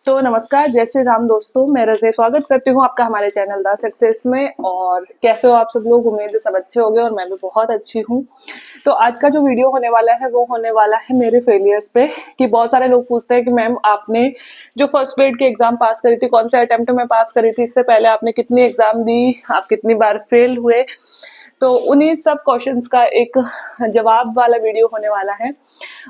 तो नमस्कार, जय श्री राम दोस्तों। मैं रज़े स्वागत करती हूँ आपका हमारे चैनल द सक्सेस में। और कैसे हो आप सब लोग? उम्मीद है सब अच्छे होंगे और मैं भी बहुत अच्छी हूँ। तो आज का जो वीडियो होने वाला है वो होने वाला है मेरे फेलियर्स पे। कि बहुत सारे लोग पूछते हैं कि मैम आपने जो फर्स्ट ग्रेड की एग्जाम पास करी थी, कौन से अटेम्प्ट में पास करी थी, इससे पहले आपने कितनी एग्जाम दी, आप कितनी बार फेल हुए। तो उन्हीं सब क्वेश्चंस का एक जवाब वाला वीडियो होने वाला है।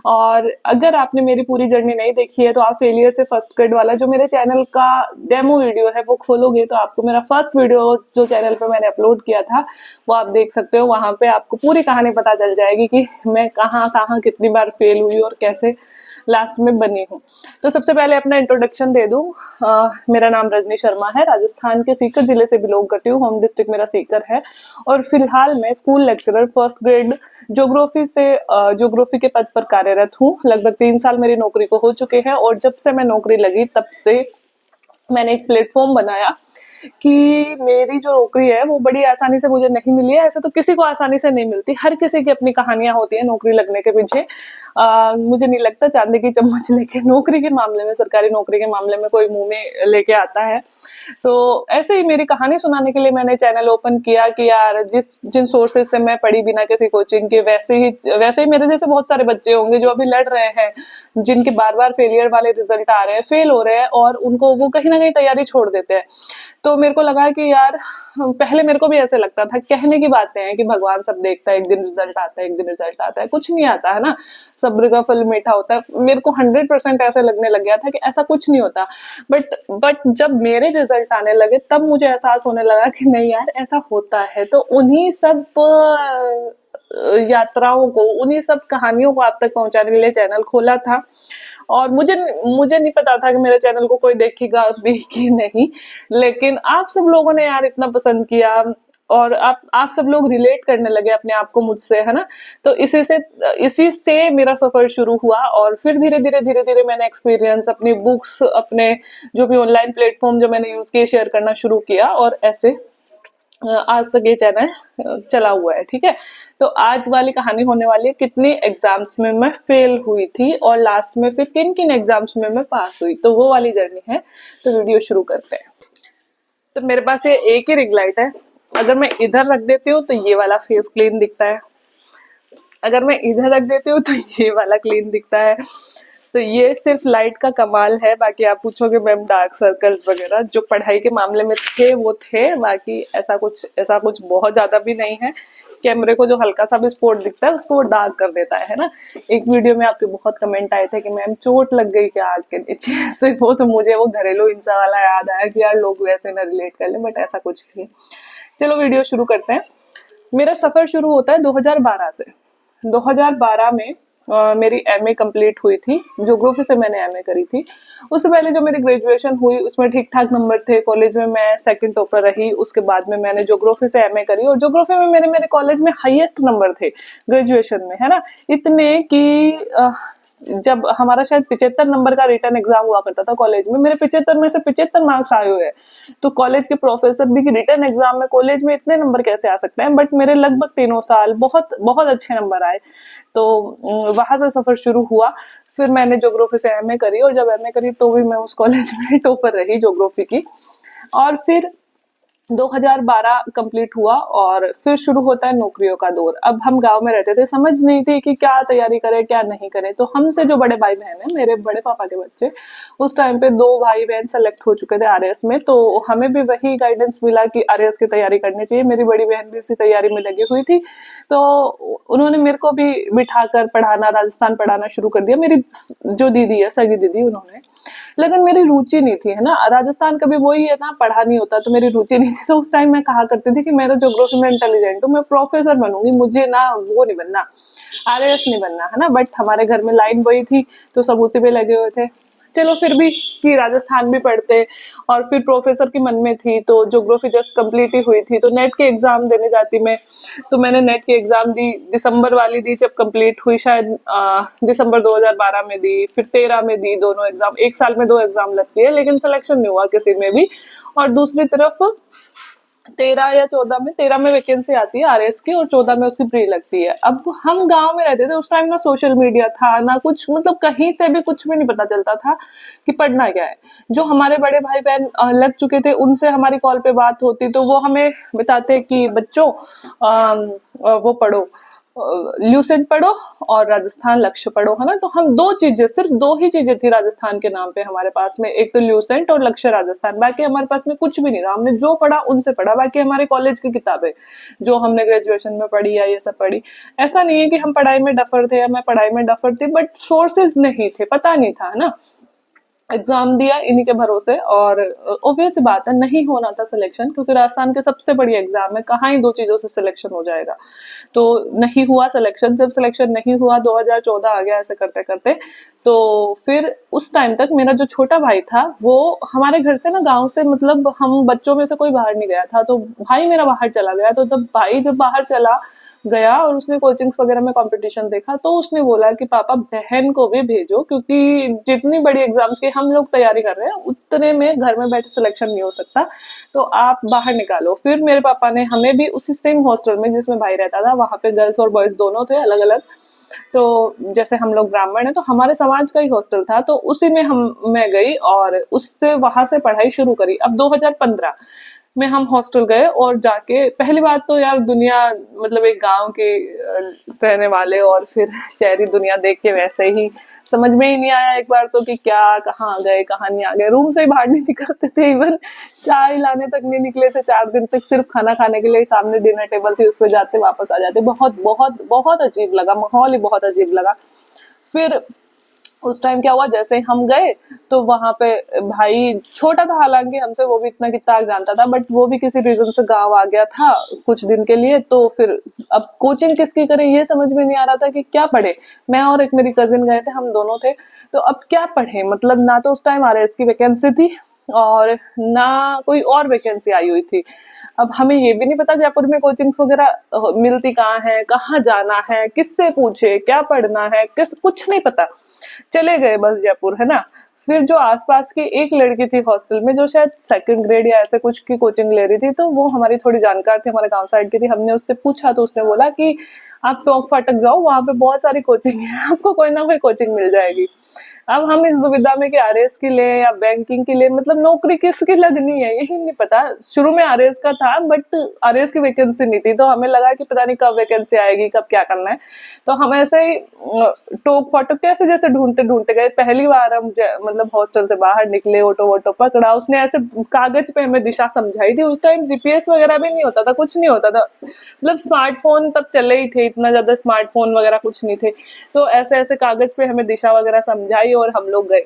और अगर आपने मेरी पूरी जर्नी नहीं देखी है तो आप फेलियर से फर्स्ट ग्रेड वाला जो मेरे चैनल का डेमो वीडियो है वो खोलोगे तो आपको मेरा फर्स्ट वीडियो जो चैनल पे मैंने अपलोड किया था वो आप देख सकते हो। वहां पे आपको पूरी कहानी पता चल जाएगी कि मैं कहाँ कहाँ कितनी बार फेल हुई और कैसे लास्ट में बनी हूँ। तो सबसे पहले अपना इंट्रोडक्शन दे दूं। मेरा नाम रजनी शर्मा है, राजस्थान के सीकर जिले से बिलोंग करती हूँ। होम डिस्ट्रिक्ट मेरा सीकर है और फिलहाल मैं school lecturer first grade geography के पद पर कार्यरत हूँ। लगभग 3 साल मेरी नौकरी को हो चुके हैं और जब से मैं नौकरी लगी तब से मैंने एक प्लेटफॉर्म बनाया कि मेरी जो नौकरी है वो बड़ी आसानी से मुझे नहीं मिली है। ऐसे तो किसी को आसानी से नहीं मिलती, हर किसी की अपनी कहानियां होती है नौकरी लगने के पीछे। मुझे नहीं लगता चांदी की चम्मच लेके नौकरी के मामले में, सरकारी नौकरी के मामले में कोई मुंह में लेके आता है। तो ऐसे ही मेरी कहानी सुनाने के लिए मैंने चैनल ओपन किया कि यार जिन सोर्सेज से मैं पढ़ी बिना किसी कोचिंग के, वैसे ही मेरे जैसे बहुत सारे बच्चे होंगे जो अभी लड़ रहे हैं, जिनके बार बार फेलियर वाले रिजल्ट आ रहे हैं, फेल हो रहे हैं और उनको वो कहीं ना कहीं तैयारी छोड़ देते हैं। तो मेरे को लगा कि यार पहले मेरे को भी ऐसे लगता था, कहने की बातें हैं कि भगवान सब देखता है, एक दिन रिजल्ट आता है, एक दिन रिजल्ट आता है, कुछ नहीं आता है ना, सब्र का फल मीठा होता है। मेरे को 100% ऐसे लगने लग गया था कि ऐसा कुछ नहीं होता। बट जब मेरे रिजल्ट आने लगे तब मुझे एहसास होने लगा कि नहीं यार ऐसा होता है। तो उन्हीं सब यात्राओं को, उन्हीं सब कहानियों को आप तक पहुंचाने के लिए चैनल खोला था। और मुझे मुझे नहीं पता था कि मेरे चैनल को कोई देखेगा भी कि नहीं, लेकिन आप सब लोगों ने यार इतना पसंद किया और आप सब लोग रिलेट करने लगे अपने आप को मुझसे, है ना। तो इसी से मेरा सफर शुरू हुआ और फिर धीरे धीरे मैंने एक्सपीरियंस, अपनी बुक्स, अपने जो भी ऑनलाइन प्लेटफॉर्म जो मैंने यूज किए शेयर करना शुरू किया और ऐसे आज तक ये चैनल चला हुआ है। ठीक है, तो आज वाली कहानी होने वाली है कितनी एग्जाम्स में मैं फेल हुई थी और लास्ट में फिर किन किन एग्जाम्स में मैं पास हुई, तो वो वाली जर्नी है। तो वीडियो शुरू करते हैं। तो मेरे पास ये एक ही रिंग लाइट है। अगर मैं इधर रख देती हूँ तो ये वाला फेस क्लीन दिखता है, अगर मैं इधर रख देती हूँ तो ये वाला क्लीन दिखता है। तो ये सिर्फ लाइट का कमाल है। बाकी आप पूछोगे मैम डार्क सर्कल्स वगैरह जो पढ़ाई के मामले में थे वो थे, बाकी ऐसा कुछ बहुत ज्यादा भी नहीं है। कैमरे को जो हल्का सा भी स्पॉट दिखता है उसको वो डार्क कर देता है ना। एक वीडियो में आपके बहुत कमेंट आए थे कि मैम चोट लग गई क्या आग के नीचे ऐसे, वो तो मुझे वो घरेलू हिंसा वाला याद आया कि यार लोग वैसे ना रिलेट कर ले, बट ऐसा कुछ नहीं। चलो वीडियो शुरू करते हैं। मेरा सफर शुरू होता है 2012 से। 2012 में मेरी एमए कंप्लीट हुई थी। ज्योग्राफी से मैंने एमए करी थी। उससे पहले जो मेरी ग्रेजुएशन हुई उसमें ठीक ठाक नंबर थे, कॉलेज में मैं सेकंड टॉपर रही। उसके बाद में मैंने ज्योग्राफी से एमए करी और ज्योग्राफी में मेरे मेरे कॉलेज में हाईएस्ट नंबर थे ग्रेजुएशन में, है ना। इतने कि जब हमारा शायद 75 नंबर का रिटर्न एग्जाम हुआ करता था कॉलेज में, मेरे 75 में से 75 मार्क्स आए हुए हैं। तो कॉलेज के प्रोफेसर भी कि रिटर्न एग्जाम में कॉलेज में इतने नंबर कैसे आ सकते हैं, बट मेरे लगभग तीनों साल बहुत बहुत अच्छे नंबर आए। तो वहां से सफर शुरू हुआ। फिर मैंने ज्योग्राफी से एमए करी और जब एमए करी तो भी मैं उस कॉलेज में टॉपर रही ज्योग्राफी की। और फिर 2012 कंप्लीट हुआ और फिर शुरू होता है नौकरियों का दौर। अब हम गांव में रहते थे, समझ नहीं थी कि क्या तैयारी करें क्या नहीं करें। तो हमसे जो बड़े भाई बहन है, मेरे बड़े पापा के बच्चे, उस टाइम पे 2 भाई बहन सेलेक्ट हो चुके थे आरएएस में। तो हमें भी वही गाइडेंस मिला कि आरएएस की तैयारी करनी चाहिए। मेरी बड़ी बहन भी इसी तैयारी में लगी हुई थी। तो उन्होंने मेरे को भी बिठाकर पढ़ाना, राजस्थान पढ़ाना शुरू कर दिया। मेरी जो दीदी है, सगी दीदी, उन्होंने, लेकिन मेरी रुचि नहीं थी, है ना। राजस्थान का भी वही है ना, पढ़ा नहीं होता, तो मेरी रुचि नहीं थी। तो उस टाइम मैं कहा करती थी कि मैं तो ज्योग्राफी में इंटेलिजेंट हूँ, मैं प्रोफेसर बनूंगी, मुझे ना वो नहीं बनना, आरएएस नहीं बनना, है ना। बट हमारे घर में लाइन वही थी तो सब उसी पे लगे हुए थे। चलो फिर भी कि राजस्थान भी पढ़ते। और फिर प्रोफेसर की मन में थी तो ज्योग्राफी जस्ट कंप्लीट ही हुई थी तो नेट के एग्जाम देने जाती मैं। तो मैंने नेट की एग्जाम दी, दिसंबर वाली दी जब कंप्लीट हुई, शायद दिसंबर 2012 में दी, फिर 13 में दी। दोनों एग्जाम, एक साल में 2 एग्जाम लगती है, लेकिन सिलेक्शन नहीं हुआ किसी में भी। और दूसरी तरफ 13 या 14 में, 13 में वैकेंसी आती है आरएस की और 14 में उसकी प्री लगती है। अब हम गांव में रहते थे उस टाइम, ना सोशल मीडिया था ना कुछ, मतलब कहीं से भी कुछ भी नहीं पता चलता था कि पढ़ना क्या है। जो हमारे बड़े भाई बहन लग चुके थे उनसे हमारी कॉल पे बात होती तो वो हमें बताते कि बच्चों वो पढ़ो, ल्यूसेंट पढ़ो और राजस्थान लक्ष्य पढ़ो, है ना। तो हम दो चीजें, सिर्फ दो ही चीजें थी राजस्थान के नाम पे हमारे पास में, एक तो ल्यूसेंट और लक्ष्य राजस्थान, बाकी हमारे पास में कुछ भी नहीं था। हमने जो पढ़ा उनसे पढ़ा, बाकी हमारे कॉलेज की किताबें जो हमने ग्रेजुएशन में पढ़ी या ये सब पढ़ी। ऐसा नहीं है कि हम पढ़ाई में डफर थे या मैं पढ़ाई में डफर थी, बट सोर्सेज नहीं थे, पता नहीं था, है ना। एग्जाम दिया इन्हीं के भरोसे, और ऑब्वियस बात है नहीं होना था सिलेक्शन, क्योंकि राजस्थान के सबसे बड़ी एग्जाम है, कहाँ ही दो चीजों से सिलेक्शन हो जाएगा। तो नहीं हुआ सिलेक्शन। जब सिलेक्शन नहीं हुआ, 2014 आ गया ऐसे करते करते, तो फिर उस टाइम तक मेरा जो छोटा भाई था वो हमारे घर से ना, गांव से, मतलब हम बच्चों में से कोई बाहर नहीं गया था, तो भाई मेरा बाहर चला गया। तो तब भाई जब बाहर चला गया और उसने कोचिंग्स वगैरह में कंपटीशन देखा, तो उसने बोला कि पापा बहन को भी भेजो, क्योंकि जितनी बड़ी एग्जाम्स की हम लोग तैयारी कर रहे हैं उतने में घर में बैठे सिलेक्शन नहीं हो सकता, तो आप बाहर निकालो। फिर मेरे पापा ने हमें भी उसी सेम हॉस्टल में जिसमें भाई रहता था, वहां पे गर्ल्स और बॉयज दोनों थे अलग अलग, तो जैसे हम लोग ब्राह्मण है तो हमारे समाज का ही हॉस्टल था, तो उसी में हम मैं गई और उससे वहां से पढ़ाई शुरू करी। अब 2015 में हम हॉस्टल गए और जाके पहली बात तो यार दुनिया, मतलब एक गांव के रहने वाले और फिर शहरी दुनिया देख के वैसे ही समझ में ही नहीं आया एक बार तो कि क्या, कहाँ आ गए कहाँ नहीं आ गए। रूम से ही बाहर नहीं निकलते थे, इवन चाय लाने तक नहीं निकले थे 4 दिन तक, सिर्फ खाना खाने के लिए सामने डिनर टेबल थी उस पे जाते वापस आ जाते। बहुत बहुत बहुत अजीब लगा, माहौल ही बहुत अजीब लगा। फिर उस टाइम क्या हुआ, जैसे हम गए तो वहां पे भाई छोटा था हालांकि हमसे, वो भी इतना कितना जानता था, बट वो भी किसी रीजन से गांव आ गया था कुछ दिन के लिए। तो फिर अब कोचिंग किसकी करें ये समझ में नहीं आ रहा था कि क्या पढ़े। मैं और एक मेरी कजिन गए थे, हम दोनों थे, तो अब क्या पढ़े, मतलब ना तो उस टाइम आरएस की वैकेंसी थी और ना कोई और वैकेंसी आई हुई थी। अब हमें ये भी नहीं पता जयपुर में कोचिंग्स वगैरह मिलती कहाँ है, कहाँ जाना है, किससे पूछे, क्या पढ़ना है, किस, कुछ नहीं पता। चले गए बस जयपुर, है ना। फिर जो आसपास की एक लड़की थी हॉस्टल में जो शायद सेकंड ग्रेड या ऐसे कुछ की कोचिंग ले रही थी, तो वो हमारी थोड़ी जानकार थी, हमारे गांव साइड की थी। हमने उससे पूछा तो उसने बोला कि आप टोंक फाटक जाओ, वहां पे बहुत सारी कोचिंग है, आपको कोई ना कोई कोचिंग मिल जाएगी। अब हम इस दुविधा में कि आरएस की ले या बैंकिंग की ले, मतलब नौकरी किसकी लगनी है यही नहीं पता। शुरू में आरएस का था बट आरएस की वैकेंसी नहीं थी, तो हमें लगा कि पता नहीं कब वैकेंसी आएगी, कब क्या करना है। तो हम ऐसे ही टोक फोटो कैसे जैसे ढूंढते ढूंढते गए। पहली बार हम मतलब हॉस्टल से बाहर निकले, ऑटो वोटो पकड़ा, उसने ऐसे कागज पे हमें दिशा समझाई थी। उस टाइम जीपीएस वगैरह भी नहीं होता था, कुछ नहीं होता था, मतलब स्मार्टफोन तब चले ही थे, इतना ज्यादा स्मार्टफोन वगैरह कुछ नहीं थे। तो ऐसे ऐसे कागज पे हमें दिशा वगैरह समझाई और हम लोग गए।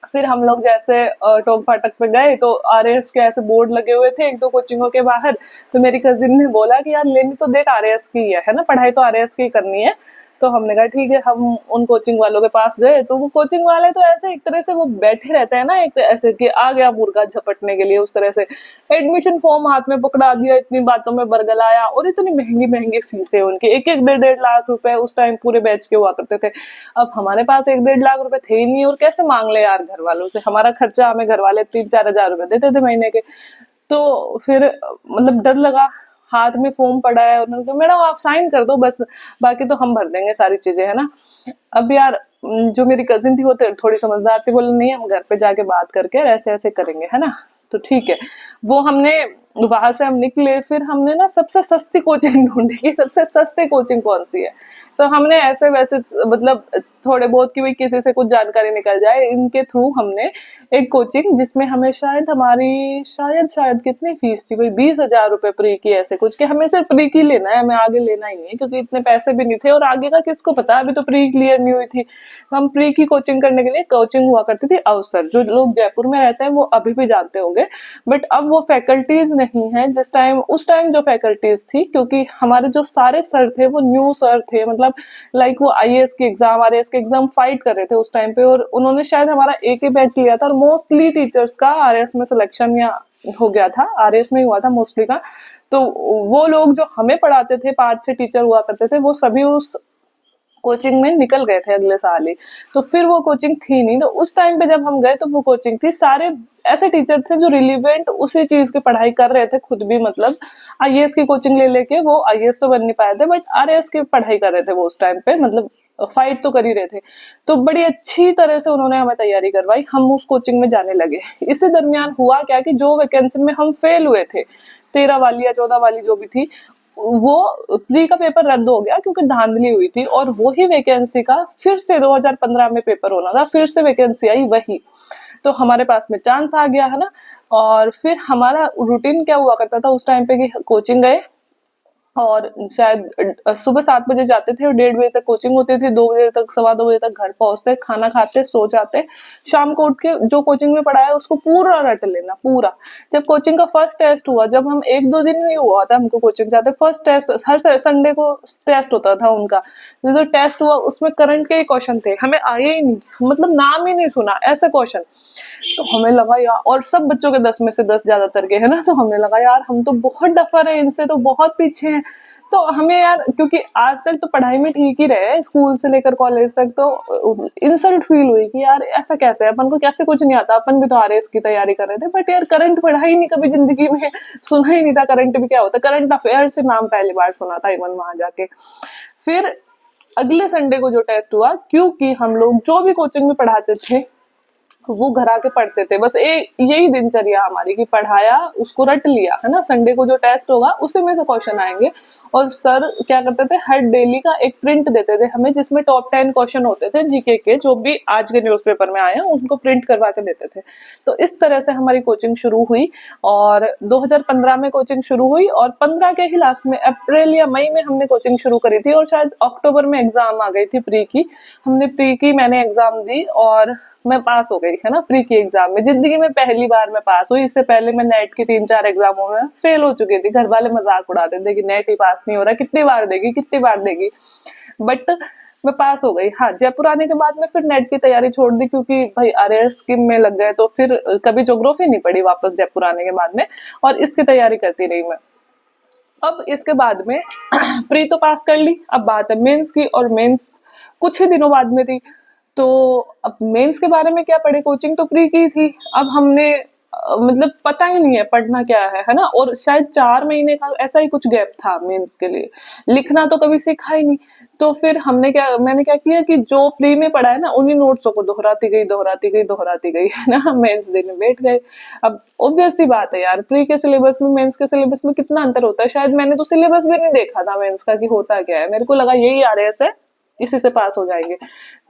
फिर हम लोग जैसे टोक फाटक पे गए तो आरएएस के ऐसे बोर्ड लगे हुए थे एक दो कोचिंगों के बाहर। तो मेरी कजिन ने बोला कि यार लेनी तो देख आरएएस की है ना, पढ़ाई तो आरएएस की ही करनी है। तो हमने कहा ठीक है, हम उन कोचिंग वालों के पास गए तो वो कोचिंग वाले तो ऐसे एक तरह से वो बैठे रहते हैं ना, एक ऐसे कि आ गया मुर्गा झपटने के लिए, उस तरह से एडमिशन फॉर्म हाथ में पकड़ा दिया, इतनी बातों में बरगलाया, और इतनी महंगी महंगी फीसें उनकी, एक एक 1.5 लाख रुपए उस टाइम पूरे बैच के हुआ करते थे। अब हमारे पास 1-1.5 लाख रुपए थे ही नहीं, और कैसे मांग ले यार घर वालों से, हमारा खर्चा हमें घर वाले 3-4 हजार रुपए देते थे महीने के। तो फिर मतलब डर लगा, हाथ में फॉर्म पड़ा है, उन्होंने कहा मैडम आप साइन कर दो बस, बाकी तो हम भर देंगे सारी चीजें, है ना। अब यार जो मेरी कजिन थी वो तो थोड़ी समझदार थी, बोले नहीं हम घर पे जाके बात करके ऐसे ऐसे करेंगे, है ना। तो ठीक है, वो हमने वहां से हम निकले, फिर हमने ना सबसे सस्ती कोचिंग ढूंढी कि सबसे सस्ती कोचिंग कौन सी है। तो हमने ऐसे वैसे मतलब थोड़े बहुत की भी किसी से कुछ जानकारी निकल जाए इनके थ्रू हमने एक कोचिंग, जिसमें हमें शायद हमारी शायद कितनी फीस थी भाई, 20,000 रुपए प्री की, ऐसे कुछ कि हमें सिर्फ प्री की लेना है, हमें आगे लेना ही नहीं है, क्योंकि इतने पैसे भी नहीं थे और आगे का किसको पता, अभी तो प्री क्लियर नहीं हुई थी। तो हम प्री की कोचिंग करने के लिए, कोचिंग हुआ करती थी अवसर, जो लोग जयपुर में रहते हैं वो अभी भी जानते होंगे, बट अब वो फैकल्टीज नहीं है जिस टाइम, उस टाइम जो फैकल्टीज थी, क्योंकि हमारे जो सारे सर थे वो न्यू सर थे, मतलब लाइक वो आईएएस के एग्जाम आरएएस के एग्जाम फाइट कर रहे थे उस टाइम पे, और उन्होंने शायद हमारा एक ही बैच लिया था, और मोस्टली टीचर्स का आरएएस में सिलेक्शन या हो गया था, आरएएस में ही हुआ था मोस्टली का। तो वो लोग जो हमें पढ़ाते थे, 5 6 टीचर हुआ करते थे, वो सभी उस कोचिंग में निकल गए थे अगले साल ही। तो फिर वो कोचिंग थी नहीं, तो उस टाइम पे जब हम गए तो वो कोचिंग थी। सारे ऐसे टीचर थे जो रिलीवेंट उसी चीज की पढ़ाई कर रहे थे, खुद भी मतलब आईएएस की कोचिंग ले लेके वो आईएएस तो बन नहीं पाए थे, बट आरएएस की पढ़ाई कर रहे थे वो उस टाइम पे, मतलब फाइट तो कर ही रहे थे। तो बड़ी अच्छी तरह से उन्होंने हमें तैयारी करवाई, हम उस कोचिंग में जाने लगे। इसी दरमियान हुआ क्या कि जो वैकेंसी में हम फेल हुए थे, 13 वाली या 14 वाली जो भी थी, वो प्री का पेपर रद्द हो गया क्योंकि धांधली हुई थी, और वही वैकेंसी का फिर से 2015 में पेपर होना था, फिर से वैकेंसी आई वही। तो हमारे पास में चांस आ गया है ना। और फिर हमारा रूटीन क्या हुआ करता था उस टाइम पे कि कोचिंग गए, और शायद सुबह 7 बजे जाते थे और 1:30 बजे तक कोचिंग होती थी, 2 बजे तक, 2:15 बजे तक घर पहुंचते, खाना खाते, सो जाते। शाम को उठ के जो कोचिंग में पढ़ाया उसको पूरा रट लेना पूरा। जब कोचिंग का फर्स्ट टेस्ट हुआ, जब हम 1-2 दिन ही हुआ था हमको कोचिंग जाते, फर्स्ट टेस्ट हर संडे को टेस्ट होता था उनका। जो टेस्ट हुआ उसमें करंट के ही क्वेश्चन थे, हमें आए ही नहीं, मतलब नाम ही नहीं सुना ऐसे क्वेश्चन। तो हमें लगा यार, और सब बच्चों के 10 में से 10 ज्यादातर के है ना, तो हमें लगा यार हम तो बहुत डफर है, इनसे तो बहुत पीछे हैं। तो हमें यार, क्योंकि आज तक तो पढ़ाई में ठीक ही रहे स्कूल से लेकर कॉलेज तक, तो इंसल्ट फील हुई कि यार ऐसा कैसे है, अपन को कैसे कुछ नहीं आता, अपन भी तो आरएस की तैयारी कर रहे थे, बट यार करंट पढ़ा ही नहीं कभी जिंदगी में, सुना ही नहीं था करंट भी क्या होता, करंट अफेयर से नाम पहली बार सुना था इवन वहां जाके। फिर अगले संडे को जो टेस्ट हुआ, क्योंकि हम लोग जो भी कोचिंग में पढ़ाते थे वो घर आके पढ़ते थे, बस यही दिनचर्या हमारी कि पढ़ाया उसको रट लिया है ना, संडे को जो टेस्ट होगा उसी में से क्वेश्चन आएंगे। और सर क्या करते थे, हर डेली का एक प्रिंट देते थे हमें, जिसमें टॉप 10 क्वेश्चन होते थे जीके के, जो भी आज के न्यूज़पेपर में आए हैं उनको प्रिंट करवा के देते थे। तो इस तरह से हमारी कोचिंग शुरू हुई, और 2015 में कोचिंग शुरू हुई, और 15 के ही लास्ट में, अप्रैल या मई में हमने कोचिंग शुरू करी थी, और शायद अक्टूबर में एग्जाम आ गई थी प्री की। हमने प्री की, मैंने एग्जाम दी और मैं पास हो गई है ना प्री की एग्जाम में। जिंदगी में पहली बार मैं पास हुई, इससे पहले मैं नेट की 3-4 एग्जामों में फेल हो चुकी थी। घर वाले मजाक उड़ाते थे कि नेट ही पास नहीं हो रहा, कितनी बार देगी कितनी बार देगी, बट मैं पास हो गई। हाँ, जयपुर आने के बाद में फिर नेट की तैयारी छोड़ दी, क्योंकि भाई आरएएस स्कीम में लग गए, तो फिर कभी ज्योग्राफी नहीं पढ़ी वापस जयपुर आने के बाद में, और इसकी तैयारी करती रही मैं। अब इसके बाद में प्री तो पास कर ली, अब बात है मेंस की, और मेंस कुछ ही दिनों बाद में थी। तो अब मेंस के बारे में क्या पढ़े, कोचिंग तो प्री की थी। अब हमने मतलब पता ही नहीं है पढ़ना क्या है ना, और शायद 4 महीने का ऐसा ही कुछ गैप था मेंस के लिए, लिखना तो कभी सीखा ही नहीं। तो फिर मैंने क्या किया कि जो प्री में पढ़ा है ना उन्हीं नोट्सों को दोहराती गई दोहराती गई दोहराती गई है ना, मेंस देने बैठ गए। अब ऑब्वियस सी बात है यार, प्री के सिलेबस में मेंस के सिलेबस में कितना अंतर होता है, शायद मैंने तो सिलेबस भी नहीं देखा था मेंस का कि होता क्या है, मेरे को लगा यही आरएएस है, इसी से पास हो जाएंगे।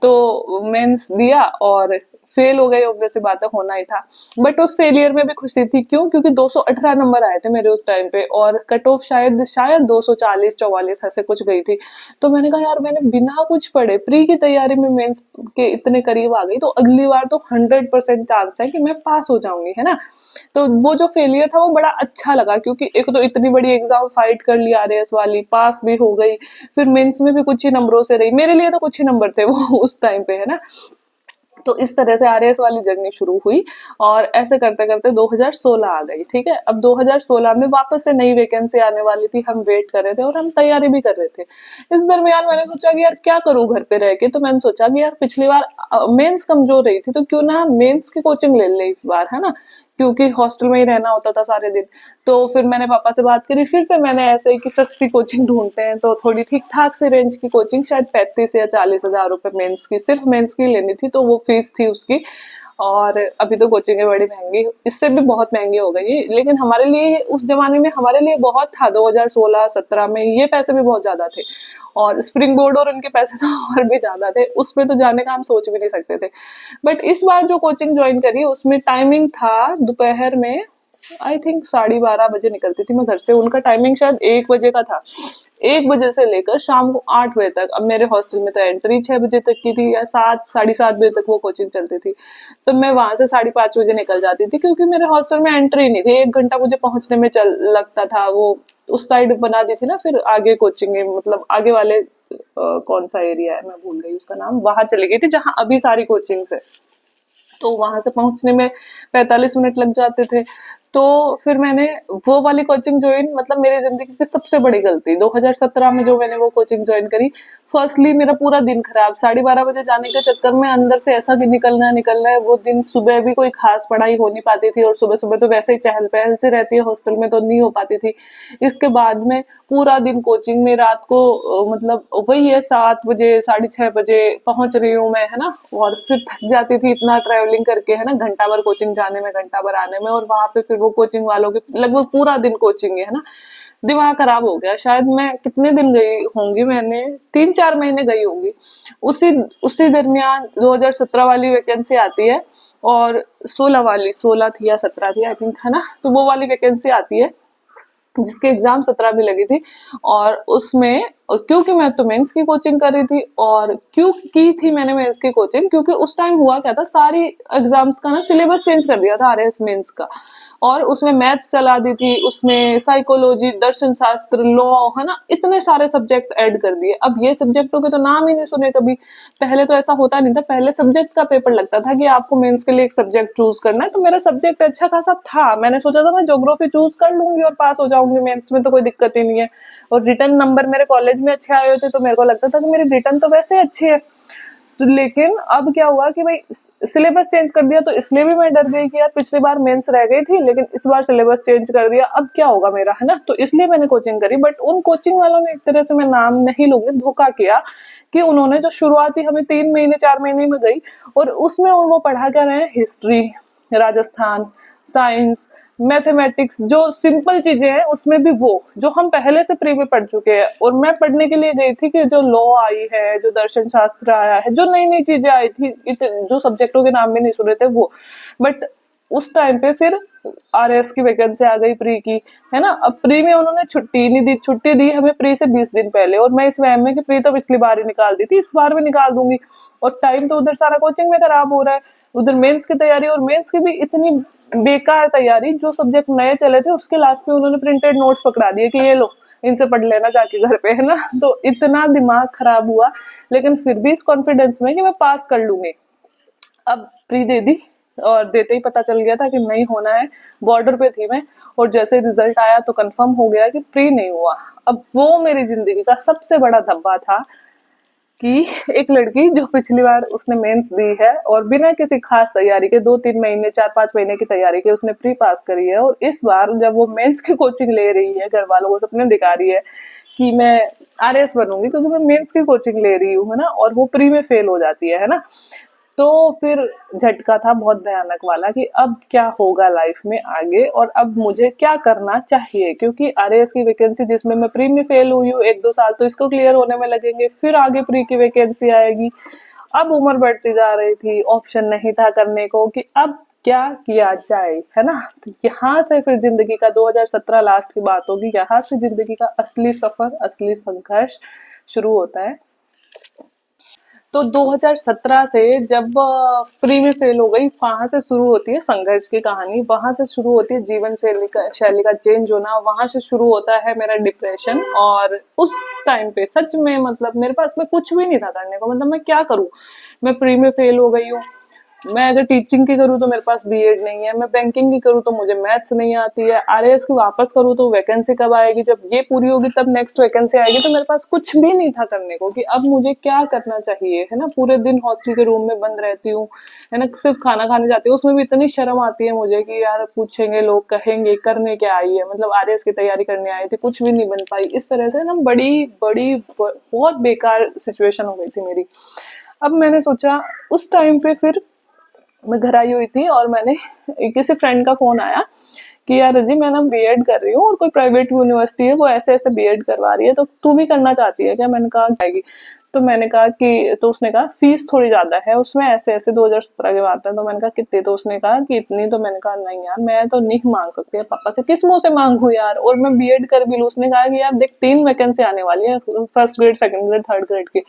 तो मेंस दिया और फेल हो गए, ऑब्वियस सी बात है, होना ही था। बट उस फेलियर में भी खुशी थी, क्यों, क्योंकि 218 नंबर आए थे मेरे उस टाइम पे, और कट ऑफ शायद शायद 240-44 ऐसे कुछ गई थी। तो मैंने कहा यार, मैंने बिना कुछ पढ़े प्री की तैयारी में मेंस के इतने करीब आ गई, तो अगली बार तो 100% चांस है कि मैं पास हो जाऊंगी, है ना। तो वो जो फेलियर था वो बड़ा अच्छा लगा, क्योंकि एक तो इतनी बड़ी एग्जाम फाइट कर ली आरएएस वाली, पास भी हो गई, फिर मेंस में भी कुछ ही नंबरों से रही, मेरे लिए तो कुछ ही नंबर थे वो उस टाइम पे, है ना। तो इस तरह से आरएएस वाली जर्नी शुरू हुई, और ऐसे करते करते 2016 आ गई। ठीक है, अब 2016 में वापस से नई वैकेंसी आने वाली थी, हम वेट कर रहे थे और हम तैयारी भी कर रहे थे। इस दरमियान मैंने सोचा कि यार क्या करूं घर पे रह के, तो मैंने सोचा कि यार पिछली बार मेंस कमजोर रही थी, तो क्यों ना मेंस की कोचिंग ले ले इस बार, है ना, क्योंकि हॉस्टल में ही रहना होता था सारे दिन। तो फिर मैंने पापा से बात करी, फिर से मैंने ऐसे ही कि सस्ती कोचिंग ढूंढते हैं, तो थोड़ी ठीक ठाक से रेंज की कोचिंग, शायद 35 या 40 हजार रुपए मेंस की, सिर्फ मेंस की लेनी थी, तो वो फीस थी उसकी। और अभी तो कोचिंग बड़ी महंगी, इससे भी बहुत महंगी हो गई है, लेकिन हमारे लिए उस जमाने में हमारे लिए बहुत था, 2016-17 में ये पैसे भी बहुत ज्यादा थे, और स्प्रिंग बोर्ड और उनके पैसे तो और भी ज्यादा थे, उसमें तो जाने का हम सोच भी नहीं सकते थे। बट इस बार जो कोचिंग ज्वाइन करी उसमें टाइमिंग था दोपहर में, आई थिंक 12:30 बजे निकलती थी मैं घर से, उनका टाइमिंग शायद 1 बजे का था, 1 बजे से लेकर शाम को 8 बजे तक। अब मेरे हॉस्टल में तो एंट्री 6 बजे तक की थी, या 7, 7:30 बजे तक वो कोचिंग चलती थी। तो मैं वहां से 5:30 बजे निकल जाती थी, क्योंकि मेरे हॉस्टल में एंट्री नहीं थी, 1 घंटा मुझे पहुंचने में चल लगता था। वो उस साइड बना दी थी ना, फिर आगे कोचिंग मतलब आगे वाले कौन सा एरिया है मैं भूल गई उसका नाम, वहां चली गई थी जहां अभी सारी कोचिंग है। तो वहां से पहुंचने में 45 मिनट लग जाते थे। तो फिर मैंने वो वाली कोचिंग ज्वाइन, मतलब मेरी जिंदगी की सबसे बड़ी गलती 2017 में जो मैंने वो कोचिंग ज्वाइन करी। फर्स्टली मेरा पूरा दिन खराब, 12:30 बजे जाने के चक्कर में अंदर से ऐसा कि निकलना है वो दिन। सुबह भी कोई खास पढ़ाई हो नहीं पाती थी, और सुबह सुबह तो वैसे ही चहल पहल से रहती है हॉस्टल में, तो नहीं हो पाती थी। इसके बाद में पूरा दिन कोचिंग में, रात को मतलब वही है 7 बजे 6:30 बजे पहुंच रही हूँ मैं, है ना। और फिर थक जाती थी इतना ट्रैवलिंग करके, है ना, घंटा भर कोचिंग जाने में, घंटा भर आने में, और वहां पे फिर वो कोचिंग वालों के लगभग पूरा दिन कोचिंग है ना। दिमाग खराब हो गया। शायद मैं कितने दिन गई होंगी, मैंने 3-4 महीने गई होंगी। उसी उसी दरमियान 2017 वाली वैकेंसी आती है, और 16 थी या 17 थी आई थिंक, है ना। तो वो वाली वैकेंसी आती है जिसके एग्जाम 17 में लगी थी। और उसमें, और क्योंकि मैं तो मेंस की कोचिंग कर रही थी, और क्यों की थी मैंने मेंस की कोचिंग, क्योंकि उस टाइम हुआ क्या था, सारी एग्जाम्स का ना सिलेबस चेंज कर दिया था आरएस मेंस का। और उसमें मैथ्स चला दी थी, उसमें साइकोलॉजी, दर्शन शास्त्र, लॉ, है ना, इतने सारे सब्जेक्ट ऐड कर दिए। अब ये सब्जेक्टों के तो नाम ही नहीं सुने कभी। पहले तो ऐसा होता नहीं था, पहले सब्जेक्ट का पेपर लगता था कि आपको मेंस के लिए एक सब्जेक्ट चूज करना है। तो मेरा सब्जेक्ट अच्छा खासा था, मैंने सोचा था मैं ज्योग्राफी चूज कर लूंगी और पास हो जाऊंगी, मेंस में तो कोई दिक्कत ही नहीं है। और रिटर्न नंबर मेरे कॉलेज में अच्छे आए होते, तो मेरे को लगता था कि मेरी रिटर्न तो वैसे ही अच्छी है। तो लेकिन अब क्या हुआ कि भाई सिलेबस चेंज कर दिया, तो इसलिए भी मैं डर गई कि यार पिछली बार मेंस रह गई थी, लेकिन इस बार सिलेबस चेंज कर दिया, अब क्या होगा मेरा, है ना। तो इसलिए मैंने कोचिंग करी। बट उन कोचिंग वालों ने, एक तरह से मैं नाम नहीं लूंगी, धोखा किया। कि उन्होंने जो शुरुआती हमें 3 महीने 4 महीने में गई, और उसमें वो पढ़ा क्या रहे हैं, हिस्ट्री, राजस्थान, साइंस, मैथमेटिक्स, जो सिंपल चीजें हैं उसमें भी वो जो हम पहले से प्री में पढ़ चुके हैं। और मैं पढ़ने के लिए गई थी कि जो लॉ आई है, जो दर्शन शास्त्र आया है, जो नई नई चीजें आई थी, जो सब्जेक्टों के नाम भी नहीं सुने थे वो। बट उस टाइम पे फिर आरएस की वैकेंसी आ गई प्री की, है ना। अब प्री में उन्होंने छुट्टी नहीं दी, छुट्टी दी हमें प्री से 20 दिन पहले, और मैं इस वहम में कि प्री तो पिछली बार ही निकाल दी थी, इस बार भी निकाल दूंगी। और टाइम तो उधर सारा कोचिंग में खराब हो रहा है, उधर मेंस की तैयारी, और मेंस की भी इतनी बेकार तैयारी। जो सब्जेक्ट नए चले थे उसके लास्ट में उन्होंने प्रिंटेड नोट्स पकड़ा दिए कि ये लो, इनसे पढ़ लेना जाके घर पे, है ना। तो इतना दिमाग खराब हुआ, लेकिन फिर भी इस कॉन्फिडेंस में कि मैं पास कर लूंगी। अब प्री दे दी, और देते ही पता चल गया था कि नहीं होना है। बॉर्डर पे थी मैं, और जैसे रिजल्ट आया तो कंफर्म हो गया कि प्री नहीं हुआ। अब वो मेरी जिंदगी का सबसे बड़ा धब्बा था कि एक लड़की जो पिछली बार उसने मेंस दी है, और बिना किसी खास तैयारी के 2-3 महीने 4-5 महीने की तैयारी के उसने प्री पास करी है, और इस बार जब वो मेंस की कोचिंग ले रही है, घर वालों को सपने दिखा रही है कि मैं आरएस बनूंगी क्योंकि मैं मेंस की कोचिंग ले रही हूँ, है ना, और वो प्री में फेल हो जाती है ना। तो फिर झटका था बहुत भयानक वाला कि अब क्या होगा लाइफ में आगे, और अब मुझे क्या करना चाहिए, क्योंकि आरएएस की वैकेंसी जिसमें मैं प्री में फेल हुई हूँ 1-2 साल, तो इसको क्लियर होने में लगेंगे, फिर आगे प्री की वैकेंसी आएगी। अब उम्र बढ़ती जा रही थी, ऑप्शन नहीं था करने को कि अब क्या किया जाए, है ना। तो यहाँ से फिर जिंदगी का 2017 लास्ट की बात होगी, यहाँ से जिंदगी का असली सफर, असली संघर्ष शुरू होता है। तो 2017 से जब प्री में फेल हो गई, वहां से शुरू होती है संघर्ष की कहानी, वहां से शुरू होती है जीवन शैली का चेंज होना, वहां से शुरू होता है मेरा डिप्रेशन। और उस टाइम पे सच में, मतलब मेरे पास में कुछ भी नहीं था करने को, मतलब मैं क्या करूं। मैं प्री में फेल हो गई हूँ, मैं अगर टीचिंग की करूँ तो मेरे पास बीएड नहीं है, मैं बैंकिंग की करूँ तो मुझे मैथ्स नहीं आती है, आरएएस की वापस करूँ तो वैकेंसी कब आएगी, जब ये पूरी होगी तब नेक्स्ट वैकेंसी आएगी। तो मेरे पास कुछ भी नहीं था करने को कि अब मुझे क्या करना चाहिए, है ना। पूरे दिन हॉस्टल के रूम में बंद रहती हूँ, है ना, सिर्फ खाना खाने जाती हूँ, उसमें भी इतनी शर्म आती है मुझे कि यार पूछेंगे लोग, कहेंगे करने क्या आई है, मतलब आरएएस की तैयारी करने आई थी, कुछ भी नहीं बन पाई। इस तरह से ना बड़ी बड़ी बहुत बेकार सिचुएशन हो गई थी मेरी। अब मैंने सोचा उस टाइम पे, फिर मैं घर आई हुई थी, और मैंने किसी फ्रेंड का फोन आया कि यार जी मैं ना बीएड कर रही हूँ, और कोई प्राइवेट यूनिवर्सिटी है वो ऐसे ऐसे बीएड करवा रही है, तो तू भी करना चाहती है क्या। मैंने कहा जाएगी। तो मैंने कहा कि, तो उसने कहा फीस थोड़ी ज्यादा है उसमें, ऐसे ऐसे 2017 के बाद है। तो मैंने कहा कितनी, तो उसने कहा कि इतनी। तो मैंने कहा नहीं यार, मैं तो नहीं मांग सकती है, पापा से किस मुंह से मांगू यार, और मैं बीएड कर भी लूँ। उसने कहा कि यार देख 3 वैकेंसी आने वाली है, first grade, second grade, third grade की,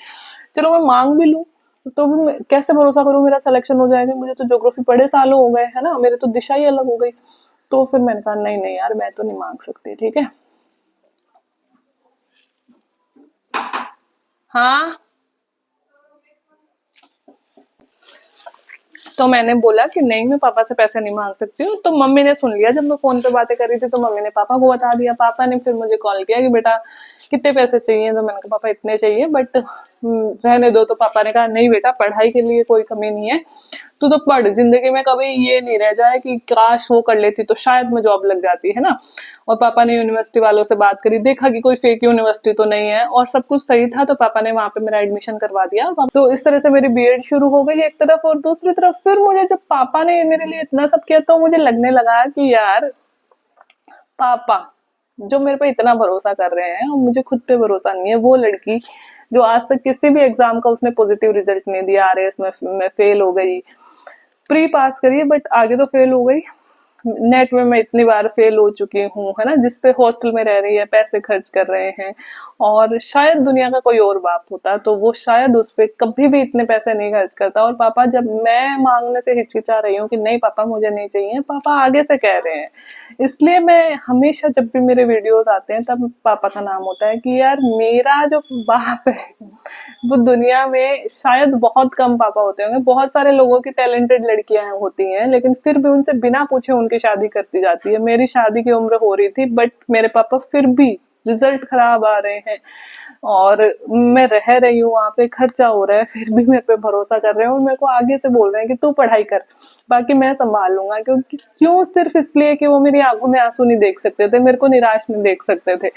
चलो मैं मांग भी लूँ, तो भी मैं कैसे भरोसा करूं मेरा सिलेक्शन हो जाएगा। मुझे तो ज्योग्राफी पढ़े सालों हो गए, है ना, मेरे तो दिशा ही अलग हो गई। तो फिर मैंने कहा नहीं नहीं यार, मैं तो नहीं मांग सकती, ठीक है। हाँ। तो मैंने बोला कि नहीं, मैं पापा से पैसे नहीं मांग सकती हूँ। तो मम्मी ने सुन लिया, जब मैं फोन पे बातें कर रही थी तो मम्मी ने पापा को बता दिया। पापा ने फिर मुझे कॉल किया कि बेटा कितने पैसे चाहिए, तो मैंने कहा पापा इतने चाहिए, बट रहने दो। तो पापा ने कहा नहीं बेटा, पढ़ाई के लिए कोई कमी नहीं है, तू तो पढ़, जिंदगी में कभी ये नहीं रह जाए कि काश वो कर लेती तो शायद मैं जॉब लग जाती, है ना। और पापा ने यूनिवर्सिटी वालों से बात करी, देखा कि कोई फेक यूनिवर्सिटी तो नहीं है और सब कुछ सही था, तो पापा ने वहां पे मेरा एडमिशन करवा दिया। तो इस तरह से मेरी बीएड शुरू हो गई एक तरफ, और दूसरी तरफ फिर मुझे जब पापा ने मेरे लिए इतना सब किया तो मुझे लगने लगा कि यार पापा जो मेरे पे इतना भरोसा कर रहे हैं और मुझे खुद पे भरोसा नहीं है, वो लड़की जो आज तक किसी भी एग्जाम का उसने पॉजिटिव रिजल्ट नहीं दिया, आरएएस में फेल हो गई, प्री पास करी बट आगे तो फेल हो गई, नेट में मैं इतनी बार फेल हो चुकी हूँ, है ना, जिसपे हॉस्टल में रह रही है, पैसे खर्च कर रहे हैं, और शायद दुनिया का कोई और बाप होता तो वो शायद उस पे कभी भी इतने पैसे नहीं खर्च करता। और पापा जब मैं मांगने से हिचकिचा रही हूँ कि नहीं पापा मुझे नहीं चाहिए, पापा आगे से कह रहे हैं। इसलिए मैं हमेशा जब भी मेरे वीडियोस आते हैं तब पापा का नाम होता है कि यार मेरा जो बाप है वो दुनिया में शायद बहुत कम पापा होते होंगे। बहुत सारे लोगों की टैलेंटेड लड़कियां होती हैं लेकिन फिर भी उनसे बिना पूछे उनकी शादी करती जाती है। मेरी शादी की उम्र हो रही थी बट मेरे पापा फिर भी, रिजल्ट खराब आ रहे हैं और मैं रह रही हूँ वहां पे, खर्चा हो रहा है, फिर भी मेरे पे भरोसा कर रहे हैं और मेरे को आगे से बोल रहे हैं कि तू पढ़ाई कर, बाकी मैं संभाल लूंगा। क्योंकि क्यों? सिर्फ इसलिए कि वो मेरी आंखों में आंसू नहीं देख सकते थे, मेरे को निराश नहीं देख सकते थे।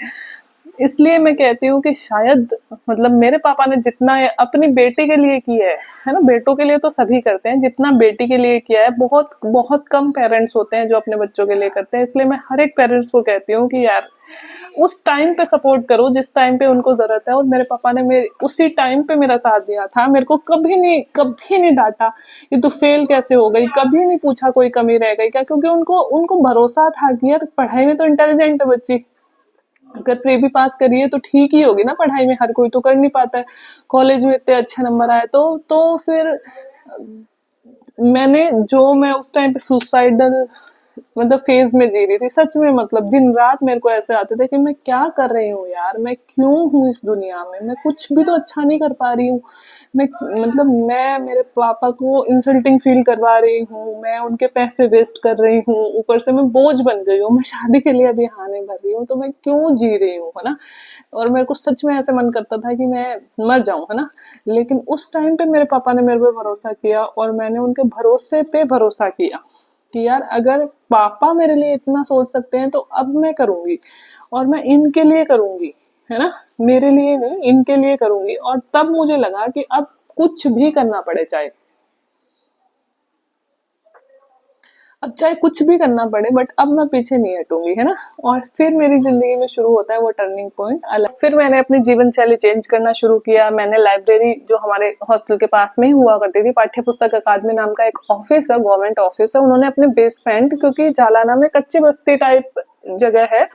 इसलिए मैं कहती हूँ कि शायद मतलब मेरे पापा ने जितना अपनी बेटी के लिए किया है ना, बेटों के लिए तो सभी करते हैं, जितना बेटी के लिए किया है बहुत बहुत कम पेरेंट्स होते हैं जो अपने बच्चों के लिए करते हैं। इसलिए मैं हर एक पेरेंट्स को कहती हूँ कि यार उस टाइम पे सपोर्ट करो जिस टाइम पे उनको जरूरत है। और मेरे पापा ने मेरे उसी टाइम पे मेरा साथ दिया था, मेरे को कभी नहीं डांटा कि तू फेल कैसे हो गई, कभी नहीं पूछा कोई कमी रह गई क्या, क्योंकि उनको उनको भरोसा था कि यार पढ़ाई में तो इंटेलिजेंट है बच्ची, अगर प्री भी पास करिए तो ठीक ही होगी ना, पढ़ाई में हर कोई तो कर नहीं पाता है, कॉलेज में इतने अच्छे नंबर आए तो फिर मैंने जो मैं उस टाइम पे सुसाइडल मतलब फेज में जी रही थी सच में, मतलब दिन रात मेरे को ऐसे आते थे कि मैं क्या कर रही हूँ यार, मैं क्यों हूँ इस दुनिया में, मैं कुछ भी तो अच्छा नहीं कर पा रही हूँ। मैं मतलब मैं मेरे पापा को इंसल्टिंग फील करवा रही हूँ, मैं उनके पैसे वेस्ट कर रही हूँ, ऊपर से मैं बोझ बन गई हूँ, मैं शादी के लिए अभी हाँ नहीं भर रही हूँ, तो मैं क्यों जी रही हूँ, है ना। और मेरे को सच में ऐसे मन करता था कि मैं मर जाऊं, है ना। लेकिन उस टाइम पे मेरे पापा ने मेरे पे भरोसा किया और मैंने उनके भरोसे पे भरोसा किया कि यार अगर पापा मेरे लिए इतना सोच सकते हैं तो अब मैं करूंगी, और मैं इनके लिए करूंगी, है ना, मेरे लिए नहीं इनके लिए करूंगी। और तब मुझे लगा कि अब कुछ भी करना पड़े, चाहे कुछ भी करना पड़े, बट अब मैं पीछे नहीं हटूंगी, है ना। और फिर मेरी जिंदगी में शुरू होता है वो टर्निंग पॉइंट अलग। फिर मैंने अपनी जीवन शैली चेंज करना शुरू किया। मैंने लाइब्रेरी जो हमारे हॉस्टल के पास में ही हुआ करती थी, पाठ्य पुस्तक अकादमी नाम का एक ऑफिस है, गवर्नमेंट ऑफिस है, उन्होंने अपने बेसमेंट, क्योंकि जालाना में कच्ची बस्ती टाइप जगह है,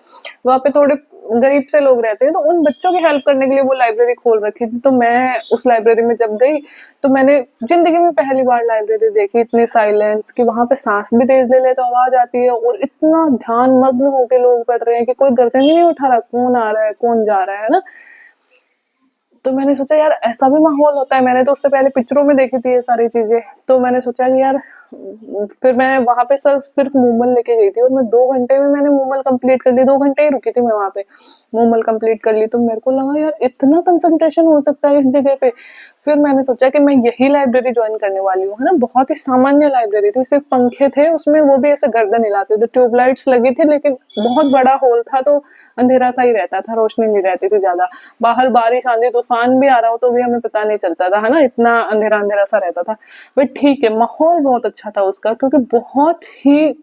वहाँ पे थोड़े गरीब से लोग रहते हैं, तो उन बच्चों की हेल्प करने के लिए वो लाइब्रेरी खोल रखी थी। तो मैं उस लाइब्रेरी में जब गई तो मैंने जिंदगी में पहली बार लाइब्रेरी देखी, इतनी साइलेंस कि वहां पे सांस भी तेज ले ले तो आवाज आती है, और इतना ध्यान मग्न होके लोग पढ़ रहे हैं कि कोई गर्दन ही नहीं उठा रहा, कौन आ रहा है कौन जा रहा है ना। तो मैंने सोचा यार ऐसा भी माहौल होता है, मैंने तो उससे पहले पिक्चरों में देखी थी ये सारी चीजें। तो मैंने सोचा कि यार, फिर मैं वहां पे सिर्फ सिर्फ मूमल लेके गई थी और मैं 2 घंटे में मैंने मूमल कंप्लीट कर ली, 2 घंटे ही रुकी थी मैं वहां पे, मूमल कंप्लीट कर ली। तो मेरे को लगा यार इतना कंसंट्रेशन हो सकता है इस जगह पे। फिर मैंने सोचा कि मैं यही लाइब्रेरी ज्वाइन करने वाली हूँ, है ना। बहुत ही सामान्य लाइब्रेरी थी, सिर्फ पंखे थे उसमें, वो भी ऐसे गर्दन हिलाते थे, ट्यूबलाइट्स लगी थी, लेकिन बहुत बड़ा हॉल था तो अंधेरा सा ही रहता था, रोशनी नहीं रहती थी ज्यादा। बाहर बारिश आंधी तूफान भी आ रहा हो तो भी हमें पता नहीं चलता था, है ना, इतना अंधेरा अंधेरा सा रहता था। बट ठीक है, माहौल बहुत अच्छा था उसका, क्योंकि बहुत ही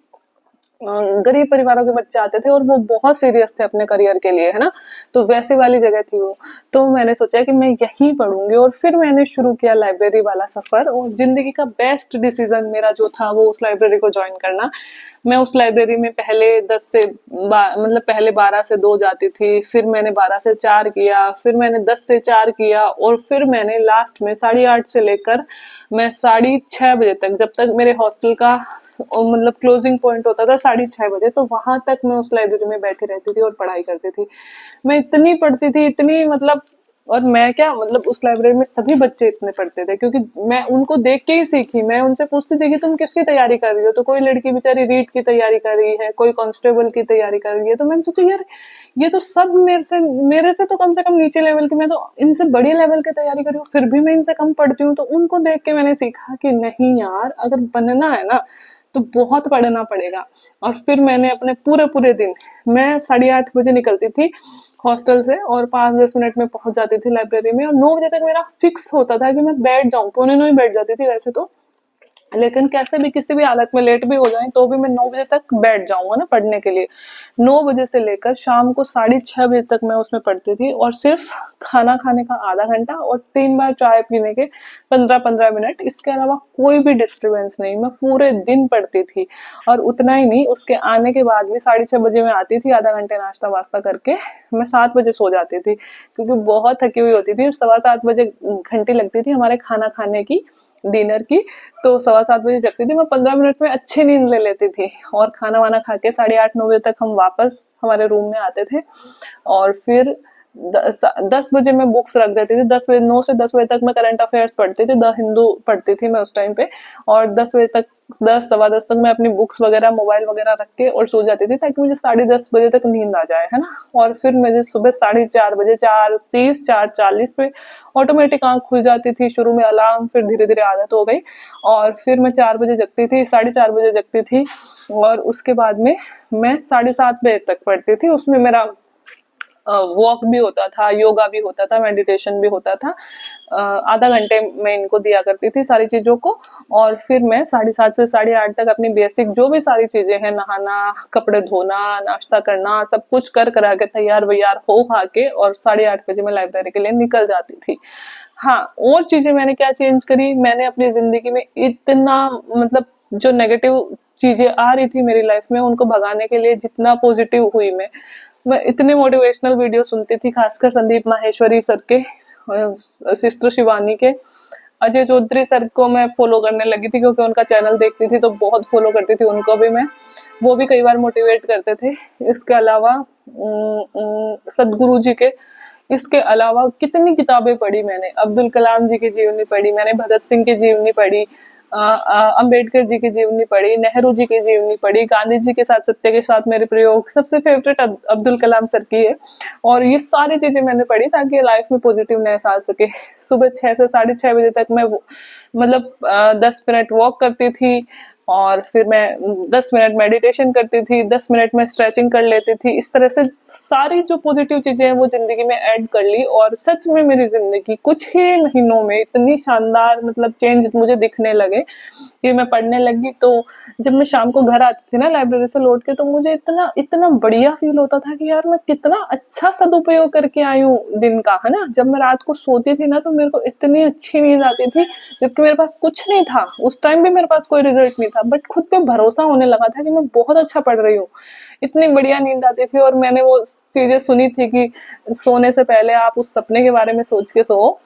गरीब परिवारों के बच्चे आते थे और वो बहुत सीरियस थे अपने करियर के लिए, है ना। तो वैसी वाली जगह थी वो। तो मैंने सोचा कि मैं यहीं पढ़ूंगी, और फिर मैंने शुरू किया लाइब्रेरी वाला सफर। और जिंदगी का बेस्ट डिसीजन मेरा जो था वो उस लाइब्रेरी को ज्वाइन करना। मैं उस लाइब्रेरी में पहले 10 से मतलब पहले 12 से 2 जाती थी, फिर मैंने 12 से 4 किया, फिर मैंने 10 से 4 किया, और फिर मैंने लास्ट में 8:30 से लेकर मैं 6:30 बजे तक, जब तक मेरे हॉस्टल का मतलब क्लोजिंग पॉइंट होता था 6:30 बजे, तो वहां तक मैं उस लाइब्रेरी में बैठी रहती थी और पढ़ाई करती थी। मैं इतनी पढ़ती थी, इतनी मतलब और मैं क्या मतलब उस लाइब्रेरी में सभी बच्चे इतने पढ़ते थे, क्योंकि मैं उनको देख के ही सीखी। मैं उनसे पूछती थी कि तुम किसकी तैयारी कर रही हो, तो कोई लड़की बेचारी रीट की तैयारी कर रही है, कोई कांस्टेबल की तैयारी कर रही है। तो मैंने सोचा यार ये तो सब मेरे से तो कम से कम नीचे लेवल की, मैं तो इनसे बड़ी लेवल की तैयारी कर रही हूँ, फिर भी मैं इनसे कम पढ़ती हूँ। तो उनको देख के मैंने सीखा कि नहीं यार, अगर बनना है ना तो बहुत पढ़ना पड़ेगा। और फिर मैंने अपने पूरे पूरे दिन, मैं 8:30 बजे निकलती थी हॉस्टल से और 5-10 मिनट में पहुंच जाती थी लाइब्रेरी में, और 9 बजे तक मेरा फिक्स होता था कि मैं बैठ जाऊं। 8:45 ही बैठ जाती थी वैसे तो, लेकिन कैसे भी किसी भी हालत में लेट भी हो जाए तो भी मैं 9 बजे तक बैठ जाऊंगा ना पढ़ने के लिए। 9 बजे से लेकर शाम को 6:30 बजे तक मैं उसमें पढ़ती थी, और सिर्फ खाना खाने का आधा घंटा और 3 बार चाय पीने के 15-15 मिनट, इसके अलावा कोई भी डिस्टरबेंस नहीं। मैं पूरे दिन पढ़ती थी। और उतना ही नहीं, उसके आने के बाद भी 6:30 बजे मैं आती थी, आधा घंटे नाश्ता वास्ता करके मैं 7 बजे सो जाती थी, क्योंकि बहुत थकी हुई होती थी। 7:15 बजे घंटी लगती थी हमारे खाना खाने की, डिनर की। तो 7:15 बजे जगती थी मैं, 15 मिनट में अच्छी नींद ले लेती थी। और खाना वाना खा के 8:30-9 बजे तक हम वापस हमारे रूम में आते थे। और फिर 10 बजे मैं बुक्स रख देती थी। 10 बजे, 9 से 10 बजे तक मैं करंट अफेयर्स पढ़ती थी, द हिंदू पढ़ती थी मैं उस टाइम पे। और 10 बजे तक, 10 सवा 10 तक मैं अपनी बुक्स वगैरह, मोबाइल वगैरह रख के और सो जाती थी, ताकि मुझे 10:30 बजे तक नींद आ जाए, है ना। और फिर मुझे सुबह 4:30 बजे, 4:30, 4:40 पे ऑटोमेटिक आंख खुल जाती थी। शुरू में अलार्म, फिर धीरे धीरे आदत हो गई। और फिर मैं 4 बजे जगती थी, 4:30 बजे जगती थी। और उसके बाद में मैं 7:30 बजे तक पढ़ती थी। उसमें मेरा वॉक भी होता था, योगा भी होता था, मेडिटेशन भी होता था। आधा घंटे में इनको दिया करती थी सारी चीजों को। और फिर मैं 7:30 से 8:30 तक अपनी बेसिक जो भी सारी चीजें हैं, नहाना, कपड़े धोना, नाश्ता करना, सब कुछ कर करा के तैयार वैयार हो खा के, और 8:30 बजे मैं लाइब्रेरी के लिए निकल जाती थी। हाँ, और चीजें मैंने क्या चेंज करी, मैंने अपनी जिंदगी में इतना मतलब जो नेगेटिव चीजें आ रही थी मेरी लाइफ में, उनको भगाने के लिए जितना पॉजिटिव हुई मैं इतने मोटिवेशनल वीडियो सुनती थी, खासकर संदीप माहेश्वरी सर के, सिस्टर शिवानी के, अजय चौधरी सर को मैं फॉलो करने लगी थी, क्योंकि उनका चैनल देखती थी तो बहुत फॉलो करती थी उनको भी मैं। वो भी कई बार मोटिवेट करते थे। इसके अलावा सदगुरु जी के, इसके अलावा कितनी किताबें पढ़ी मैंने। अब्दुल कलाम जी की जीवनी पढ़ी मैंने, भगत सिंह की जीवनी पढ़ी, अंबेडकर जी की जीवनी पढ़ी, नेहरू जी की जीवनी पढ़ी, गांधी जी के साथ सत्य के साथ मेरे प्रयोग, सबसे फेवरेट अब्दुल कलाम सर की है। और ये सारी चीजें मैंने पढ़ी ताकि लाइफ में पॉजिटिवनेस आ सके। सुबह 6 से 6:30 बजे तक मैं मतलब 10 मिनट वॉक करती थी, और फिर मैं 10 मिनट मेडिटेशन करती थी, 10 मिनट में स्ट्रेचिंग कर लेती थी। इस तरह से सारी जो पॉजिटिव चीजें हैं वो जिंदगी में ऐड कर ली, और सच में मेरी जिंदगी कुछ ही महीनों में इतनी शानदार मतलब चेंज मुझे दिखने लगे कि मैं पढ़ने लगी। तो जब मैं शाम को घर आती थी ना लाइब्रेरी से लौट के, तो मुझे इतना इतना बढ़िया फील होता था कि यार मैं कितना अच्छा सदुपयोग करके आई हूँ दिन का, है ना। जब मैं रात को सोती थी ना, तो मेरे को इतनी अच्छी नींद आती थी, जबकि मेरे पास कुछ नहीं था उस टाइम भी, मेरे पास कोई रिजल्ट नहीं था, बट खुद पे भरोसा होने लगा था कि मैं बहुत अच्छा पढ़ रही हूँ। इतनी बढ़िया नींद आती थी। और मैंने वो चीजें सुनी थी कि सोने से पहले आप उस सपने के बारे में सोच के सो,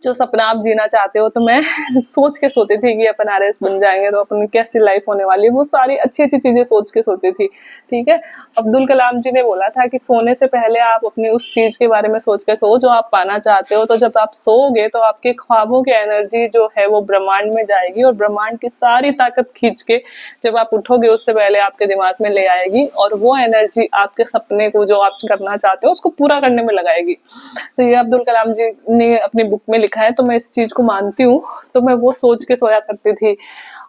जो सपना आप जीना चाहते हो। तो मैं सोच के सोती थी कि अपन आरएस बन जाएंगे तो अपन कैसी लाइफ होने वाली है, वो सारी अच्छी अच्छी चीजें सोच के सोती थी। ठीक है। अब्दुल कलाम जी ने बोला था कि सोने से पहले आप अपनी उस चीज के बारे में सोच के सो जो आप पाना चाहते हो। तो जब आप सोओगे तो आपके ख्वाबों की एनर्जी जो है वो ब्रह्मांड में जाएगी, और ब्रह्मांड की सारी ताकत खींच के जब आप उठोगे उससे पहले आपके दिमाग में ले आएगी, और वो एनर्जी आपके सपने को जो आप करना चाहते हो उसको पूरा करने में लगाएगी। तो ये अब्दुल कलाम जी ने अपनी बुक में लिखा है, तो मैं इस चीज को मानती हूँ। तो मैं वो सोच के सोया करती थी।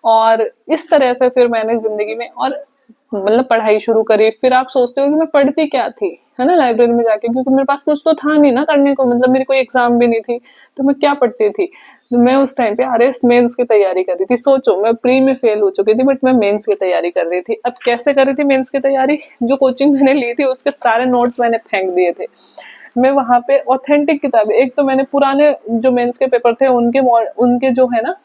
और इस तरह से फिर मैंने जिंदगी में और मतलब पढ़ाई शुरू करी। फिर आप सोचते हो कि मैं पढ़ती क्या थी, है ना, लाइब्रेरी में जाके, क्योंकि मेरे पास कुछ तो था नहीं ना करने को, मतलब मेरी कोई एग्जाम भी नहीं थी, तो मैं क्या पढ़ती थी। तो मैं उस टाइम पे आरएस मेंस की तैयारी कर रही थी। सोचो, मैं प्री में फेल हो चुकी थी, बट मैं मेंस की तैयारी कर रही थी। अब कैसे कर रही थी मेंस की तैयारी, जो कोचिंग मैंने ली थी उसके सारे नोट्स मैंने फेंक दिए थे। मैं वहां पे ऑथेंटिक किताबें, एक तो मैंने पुराने जो मेंस के पेपर थे उनके जो है ना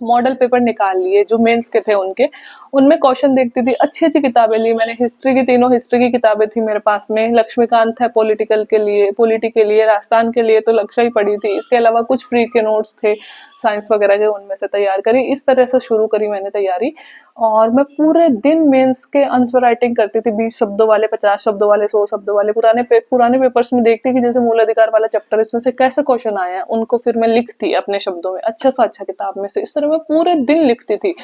मॉडल पेपर निकाल लिए जो मेंस के थे उनके, उनमें क्वेश्चन देखती थी। अच्छी अच्छी किताबें ली मैंने, हिस्ट्री की, तीनों हिस्ट्री की किताबें थी मेरे पास में। लक्ष्मीकांत है पॉलिटी के लिए, राजस्थान के लिए तो लक्ष्य ही पढ़ी थी। इसके अलावा कुछ प्री के नोट्स थे, साइंस वगैरह के उनमें से तैयार करी। इस तरह से शुरू करी मैंने तैयारी। और मैं पूरे दिन मेंस के आंसर राइटिंग करती थी, 20 शब्दों वाले, 50 शब्दों वाले, 100 शब्दों वाले, पुराने पेपर्स में देखती कि जैसे मूल अधिकार वाला चैप्टर, इसमें से कैसे क्वेश्चन आया है, उनको फिर मैं लिखती अपने शब्दों में, अच्छा सा अच्छा किताब में से। इस तरह मैं पूरे दिन लिखती थी।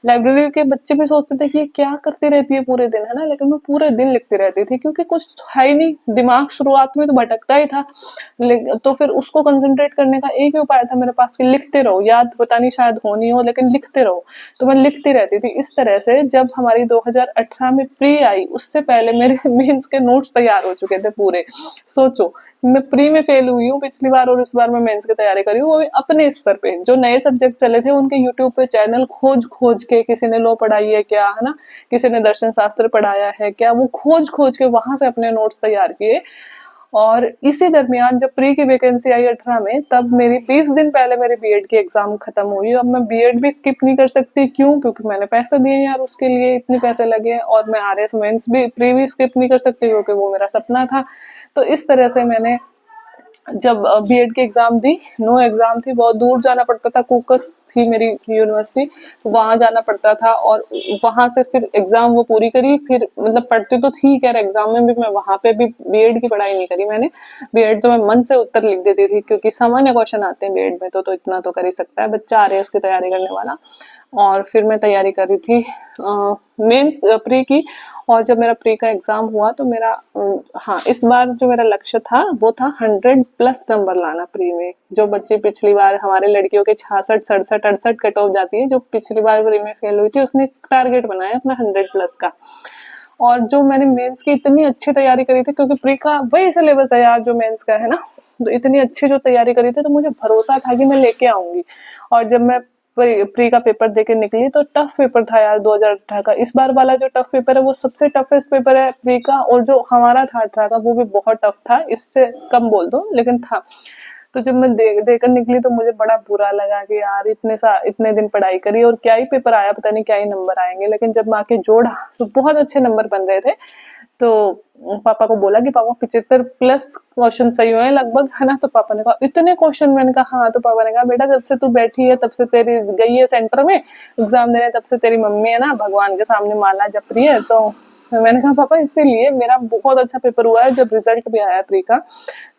लाइब्रेरी के बच्चे भी सोचते थे कि ये क्या करती रहती है पूरे दिन, है ना, लेकिन मैं पूरे दिन लिखती रहती थी, क्योंकि कुछ है ही नहीं, दिमाग शुरुआत में तो भटकता ही था। तो फिर उसको कंसंट्रेट करने का एक ही उपाय था मेरे पास कि लिखते रहो, याद पता नहीं शायद होनी हो, लेकिन लिखते रहो। तो मैं लिखती रहती थी। इस तरह से जब हमारी 2018 में प्री आई, उससे पहले मेरे मेंस के नोट्स तैयार हो चुके थे पूरे। सोचो, मैं प्री में फेल हुई हूँ पिछली बार, और इस बार मैं मेंस की तैयारी करी हूँ, वो भी अपने स्तर पे। जो नए सब्जेक्ट चले थे उनके यूट्यूब पे चैनल खोज खोज के, किसी ने लॉ पढ़ाई है क्या, है ना, किसी ने दर्शन शास्त्र पढ़ाया है क्या, वो खोज खोज के वहां से अपने नोट्स तैयार किए। और इसी दरमियान जब प्री की वैकेंसी आई 18 में, तब मेरी 20 दिन पहले मेरी बीएड की एग्जाम खत्म हुई। अब मैं बीएड भी स्किप नहीं कर सकती, क्यों? क्योंकि मैंने पैसे दिए यार, उसके लिए इतने पैसे लगे। और मैं आरएस मेंस भी, प्री भी स्किप नहीं कर सकती, क्योंकि वो मेरा सपना था। तो इस तरह से मैंने जब बीएड की एग्जाम दी, नो एग्जाम थी, बहुत दूर जाना पड़ता था, कुकस थी मेरी यूनिवर्सिटी, वहां जाना पड़ता था। और वहां से फिर एग्जाम वो पूरी करी। फिर मतलब पढ़ती तो थी खैर, एग्जाम में भी मैं वहां पे भी बीएड की पढ़ाई नहीं करी मैंने। बीएड तो मैं मन से उत्तर लिख देती थी, क्योंकि सामान्य क्वेश्चन आते हैं बीएड में, तो इतना तो कर ही सकता है बच्चा आरएएस की तैयारी करने वाला। और फिर मैं तैयारी कर रही थी मेंस प्री की। और जब मेरा प्री का एग्जाम हुआ तो मेरा हाँ, इस बार जो मेरा लक्ष्य था वो था 100+ नंबर लाना प्री में। जो बच्चे पिछली बार हमारे लड़कियों के 66, 67, 68 कट ऑफ जाती है, जो पिछली बार प्री में फेल हुई थी, उसने टारगेट बनाया अपना 100+ का। और जो मैंने मेंस की इतनी अच्छी तैयारी करी थी, क्योंकि प्री का वही सिलेबस है यार जो मेंस का है ना, तो इतनी अच्छी जो तैयारी करी थी, तो मुझे भरोसा था कि मैं लेके आऊंगी। और जब मैं प्री का पेपर देके निकली, तो टफ पेपर था यार 2018 का। इस बार वाला जो टफ पेपर है वो सबसे टफेस्ट पेपर है प्री का, और जो हमारा था 18 का वो भी बहुत टफ था, इससे कम बोल दो लेकिन था। तो जब मैं देकर निकली तो मुझे बड़ा बुरा लगा कि यार इतने दिन पढ़ाई करी और क्या ही पेपर आया, पता नहीं क्या ही नंबर आएंगे। लेकिन जब मैं आके जोड़ा तो बहुत अच्छे नंबर बन रहे थे। तो पापा को बोला कि पापा 75+ क्वेश्चन सही हुए लगभग, है ना। तो पापा ने कहा इतने क्वेश्चन, मैंने कहा हाँ। तो पापा ने कहा बेटा जब से तू बैठी है, तब से तेरी गई है सेंटर में एग्जाम देने, तब से तेरी मम्मी है ना भगवान के सामने माला जप रही है। तो मैंने कहा पापा इसीलिए मेरा बहुत अच्छा पेपर हुआ है। जब रिजल्ट भी आया प्री का,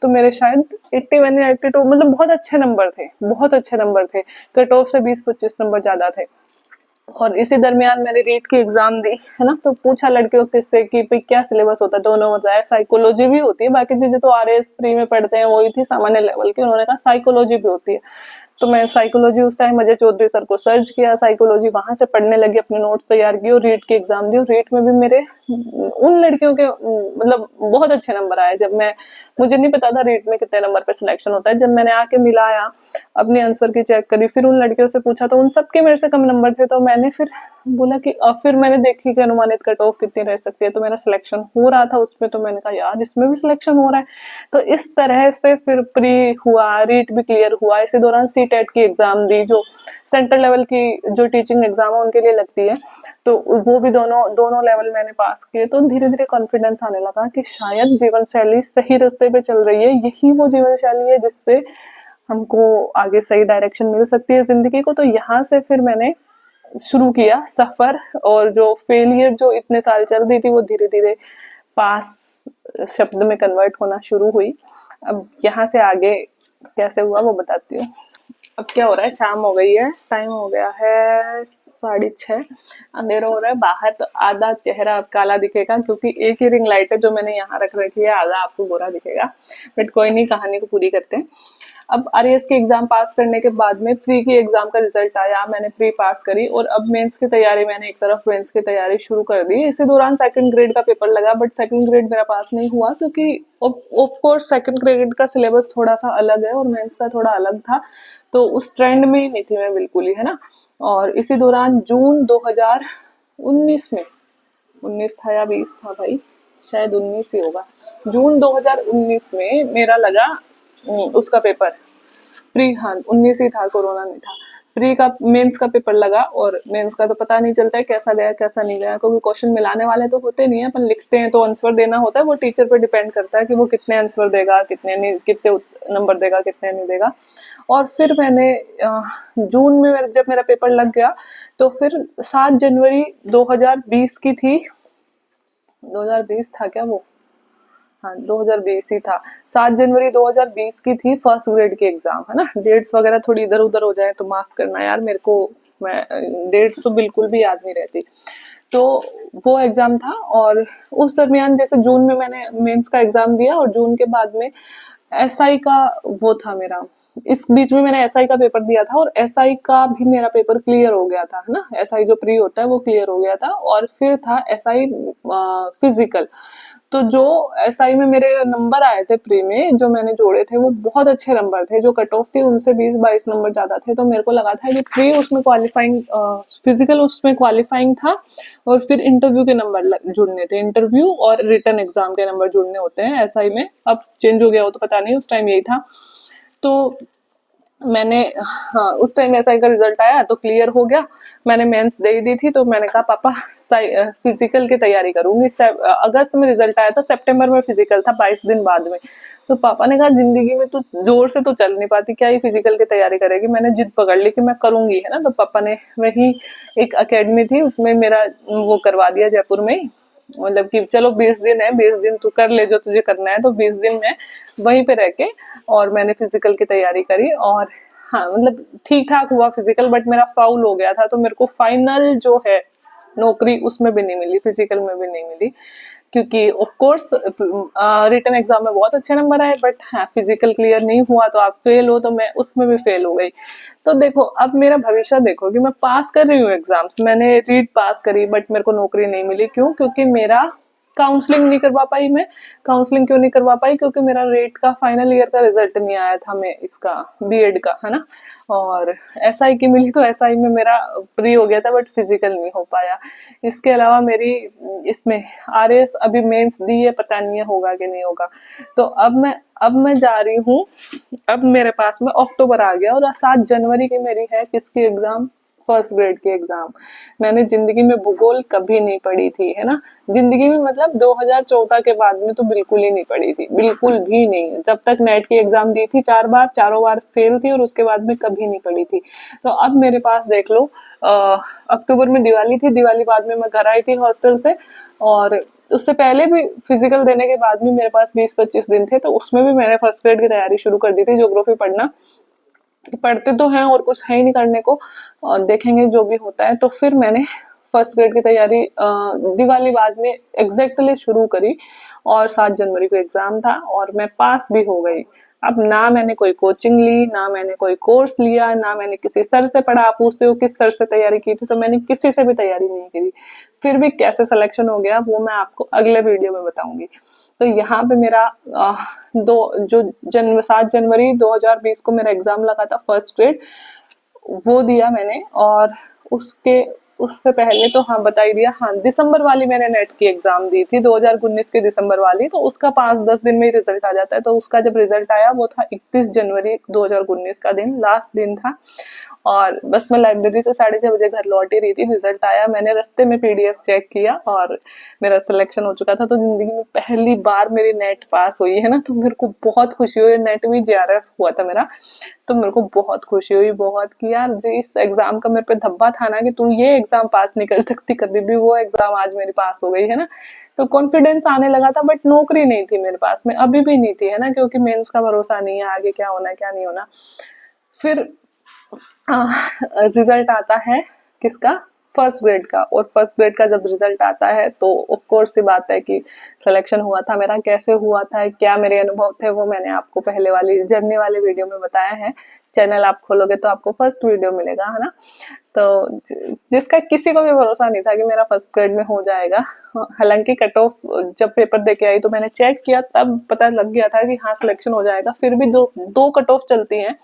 तो मेरे शायद 81 या 82, मतलब बहुत अच्छे नंबर थे, बहुत अच्छे नंबर थे। कट ऑफ से 20-25 नंबर ज्यादा थे। और इसी दरमियान मैंने रीट की एग्जाम दी, है ना। तो पूछा लड़कियों किससे कि भाई क्या सिलेबस होता है, तो उन्होंने बताया साइकोलॉजी भी होती है, बाकी चीजें तो आरएएस प्री में पढ़ते हैं वही थी सामान्य लेवल की। उन्होंने कहा साइकोलॉजी भी होती है। तो मैं साइकोलॉजी उस टाइम अजय चौधरी सर को सर्च किया, साइकोलॉजी वहां से पढ़ने लगी, अपने नोट्स तैयार किए और रीट की एग्जाम दी। और रीट में भी मेरे उन लड़कियों के मतलब बहुत अच्छे नंबर आए। जब मैं, मुझे नहीं पता था रीट में कितने नंबर पे सिलेक्शन होता है। जब मैंने आके मिलाया, अपने आंसर की चेक करी, फिर उन लड़कियों से पूछा तो उन सबके मेरे से कम नंबर थे। तो मैंने फिर बोला कि फिर मैंने देखी कि अनुमानित कट ऑफ कितनी रह सकती है, तो मेरा सिलेक्शन हो रहा था उसमें। तो मैंने कहा यार इसमें भी सिलेक्शन हो रहा है। तो इस तरह से फिर प्री हुआ, रीट भी क्लियर हुआ। इसी दौरान सीटेट की एग्जाम दी, जो सेंटर लेवल की जो टीचिंग एग्जाम है उनके लिए लगती है। तो वो भी दोनों दोनों लेवल मैंने पास किए। तो धीरे धीरे कॉन्फिडेंस आने लगा कि शायद जीवन शैली सही रास्ते पे चल रही है, यही वो जीवन शैली है जिससे हमको आगे सही डायरेक्शन मिल सकती है जिंदगी को। तो यहाँ से फिर मैंने शुरू किया सफर, और जो फेलियर जो इतने साल चल रही थी वो धीरे धीरे पास शब्द में कन्वर्ट होना शुरू हुई। अब यहाँ से आगे कैसे हुआ वो बताती हूँ। अब क्या हो रहा है, शाम हो गई है, टाइम हो गया है 6:30, अंधेरा हो रहा है बाहर। तो आधा चेहरा अब काला दिखेगा, क्योंकि एक ही रिंग लाइट है जो मैंने यहाँ रख रखी है, आधा आपको गोरा दिखेगा। बट कोई नहीं, कहानी को पूरी करते हैं। अब आरएएस की एग्जाम पास करने के बाद में प्री की एग्जाम का रिजल्ट आया, मैंने प्री पास करी। और अब मेंस की तैयारी, मैंने एक तरफ मेंस की तैयारी शुरू कर दी। इसी दौरान सेकंड ग्रेड का पेपर लगा, बट सेकंड ग्रेड मेरा पास नहीं हुआ, क्योंकि ऑफ कोर्स सेकंड ग्रेड का सिलेबस थोड़ा सा अलग है और मेंस का थोड़ा अलग था। तो उस ट्रेंड में ही नहीं थी मैं बिल्कुल ही, है ना। और इसी दौरान जून 2019 में, 19 था या 20 था भाई, शायद 19 ही होगा। जून 2019 में मेरा लगा उसका पेपर, प्री, हाँ 19 ही था, कोरोना नहीं था। प्री का मेंस का पेपर लगा, और मेंस का तो पता नहीं चलता है कैसा गया कैसा नहीं गया, क्योंकि क्वेश्चन मिलाने वाले तो होते नहीं है, अपन लिखते हैं तो आंसर देना होता है। वो टीचर पे डिपेंड करता है कि वो कितने आंसर देगा, कितने नहीं, कितने नंबर देगा, कितने नहीं देगा। और फिर मैंने जून में जब मेरा पेपर लग गया तो फिर 7 जनवरी 2020 की थी, 2020 था क्या वो, हाँ 2020 ही था, 7 जनवरी 2020 की थी फर्स्ट ग्रेड की एग्जाम, है ना। डेट्स वगैरह थोड़ी इधर उधर हो जाए तो माफ करना यार मेरे को, मैं डेट्स तो बिल्कुल भी याद नहीं रहती। तो वो एग्जाम था, और उस दरमियान जैसे जून में मैंने मेंस का एग्जाम दिया, और जून के बाद में एसआई का वो था मेरा, इस बीच में मैंने एसआई का पेपर दिया था, और एसआई का भी मेरा पेपर क्लियर हो गया था, है ना। एसआई जो प्री होता है वो क्लियर हो गया था, और फिर था एसआई फिजिकल। तो जो एसआई में मेरे नंबर आए थे प्री में, जो मैंने जोड़े थे वो बहुत अच्छे नंबर थे, जो कट ऑफ थी उनसे 20-22 नंबर ज्यादा थे, तो मेरे को लगा था कि प्री उसमें क्वालिफाइंग, फिजिकल उसमें क्वालिफाइंग था, और फिर इंटरव्यू के नंबर जुड़ने थे, इंटरव्यू और रिटन एग्जाम के नंबर जुड़ने होते हैं एसआई में। अब चेंज हो गया हो तो पता नहीं, उस टाइम यही था। तो मैंने, हाँ उस टाइम एसआई का रिजल्ट आया तो क्लियर हो गया, मैंने मेंस दे ही दी थी, तो मैंने कहा पापा फिजिकल की तैयारी करूंगी। अगस्त में रिजल्ट आया था, सितंबर में फिजिकल था 22 दिन बाद में। तो पापा ने कहा जिंदगी में तू जोर से तो चल नहीं पाती, क्या ही फिजिकल की तैयारी करेगी। मैंने जिद पकड़ ली कि मैं करूंगी, है ना। तो पापा ने वही एक अकेडमी थी उसमें मेरा वो करवा दिया जयपुर में ही, मतलब कि चलो 20 दिन है, 20 दिन तू कर ले जो तुझे करना है। तो 20 दिन में वहीं पे रह के और मैंने फिजिकल की तैयारी करी, और हाँ मतलब ठीक ठाक हुआ फिजिकल, बट मेरा फाउल हो गया था, तो मेरे को फाइनल जो है नौकरी उसमें भी नहीं मिली, फिजिकल में भी नहीं मिली, क्योंकि ऑफ कोर्स रिटन एग्जाम में बहुत अच्छे नंबर आए, बट हाँ फिजिकल क्लियर नहीं हुआ, तो आप फेल हो, तो मैं उसमें भी फेल हो गई। तो देखो अब मेरा भविष्य देखो कि मैं पास कर रही हूँ एग्जाम्स, मैंने रीट पास करी, बट मेरे को नौकरी नहीं मिली। क्यों? क्योंकि मेरा काउंसलिंग नहीं करवा पाई मैं। काउंसलिंग क्यों नहीं करवा पाई? क्योंकि मेरा रेट का फाइनल ईयर का रिजल्ट नहीं आया था, मैं इसका बीएड का, है ना। और एसआई की मिली तो एसआई में मेरा प्री हो गया था, बट फिजिकल नहीं हो पाया। इसके अलावा मेरी इसमें आरएस अभी मेंस दी है, पता नहीं है होगा कि नहीं होगा। तो अब मैं जा रही हूँ, अब मेरे पास में अक्टूबर आ गया, और 7 जनवरी की मेरी है किसकी एग्जाम, फर्स्ट ग्रेड की एग्जाम। मैंने जिंदगी में भूगोल कभी नहीं पढ़ी थी, है ना। जिंदगी में मतलब 2014 के बाद में तो बिल्कुल ही नहीं पढ़ी थी, बिल्कुल भी नहीं। जब तक नेट की एग्जाम दी थी 4 बार, चारों बार फेल थी, और उसके बाद में कभी नहीं पढ़ी थी। तो अब मेरे पास देख लो, अक्टूबर में दिवाली थी, दिवाली बाद में मैं घर आई थी हॉस्टल से, और उससे पहले भी फिजिकल देने के बाद भी मेरे पास 20-25 दिन थे, तो उसमें भी मैंने फर्स्ट ग्रेड की तैयारी शुरू कर दी थी। ज्योग्राफी पढ़ना पढ़ते तो हैं और कुछ है ही नहीं करने को, और देखेंगे जो भी होता है। तो फिर मैंने फर्स्ट ग्रेड की तैयारी दिवाली बाद में एग्जैक्टली शुरू करी, और 7 जनवरी को एग्जाम था, और मैं पास भी हो गई। अब ना मैंने कोई कोचिंग ली, ना मैंने कोई कोर्स लिया, ना मैंने किसी सर से पढ़ा। आप पूछते हो किस सर से तैयारी की थी, तो मैंने किसी से भी तैयारी नहीं करी। फिर भी कैसे सिलेक्शन हो गया वो मैं आपको अगले वीडियो में बताऊंगी। तो यहाँ पे मेरा दो जो 7 जनवरी 2020 को मेरा एग्जाम लगा था फर्स्ट ग्रेड, वो दिया मैंने। और उसके उससे पहले तो हाँ बता ही दिया, हाँ दिसंबर वाली मैंने नेट की एग्जाम दी थी, 2019 की दिसंबर वाली। तो उसका 5-10 दिन में ही रिजल्ट आ जाता है। तो उसका जब रिजल्ट आया वो था 31 जनवरी 2019 का दिन, लास्ट दिन था। और बस मैं लाइब्रेरी से 6:30 बजे घर लौट ही रही थी, रिजल्ट आया, मैंने रास्ते में पीडीएफ चेक किया और मेरा सिलेक्शन हो चुका था। तो जिंदगी में पहली बार मेरी नेट पास हुई, है ना। तो मेरे को बहुत खुशी हुई। नेट भी जेआरएफ हुआ था मेरा, तो मेरे को बहुत खुशी हुई, बहुत कि यार जो इस एग्जाम का मेरे पे धब्बा था ना कि तू ये एग्जाम पास नहीं कर सकती कभी भी, वो एग्जाम आज मेरी पास हो गई, है ना। तो कॉन्फिडेंस आने लगा था, बट नौकरी नहीं थी मेरे पास में, अभी भी नहीं थी, है ना, क्योंकि मेंस का भरोसा नहीं है आगे क्या होना है क्या नहीं होना। फिर रिजल्ट आता है किसका, फर्स्ट ग्रेड का। और फर्स्ट ग्रेड का जब रिजल्ट आता है तो ऑफ कोर्स सी बात है कि सिलेक्शन हुआ था मेरा। कैसे हुआ था, क्या मेरे अनुभव थे, वो मैंने आपको पहले वाली जर्नी वाले वीडियो में बताया है। चैनल आप खोलोगे तो आपको फर्स्ट वीडियो मिलेगा, है ना। तो जिसका किसी को भी भरोसा नहीं था कि मेरा फर्स्ट ग्रेड में हो जाएगा। हालांकि कट ऑफ जब पेपर दे के आई तो मैंने चेक किया, तब पता लग गया था कि हाँ सिलेक्शन हो जाएगा। फिर भी दो कट ऑफ चलती हैं।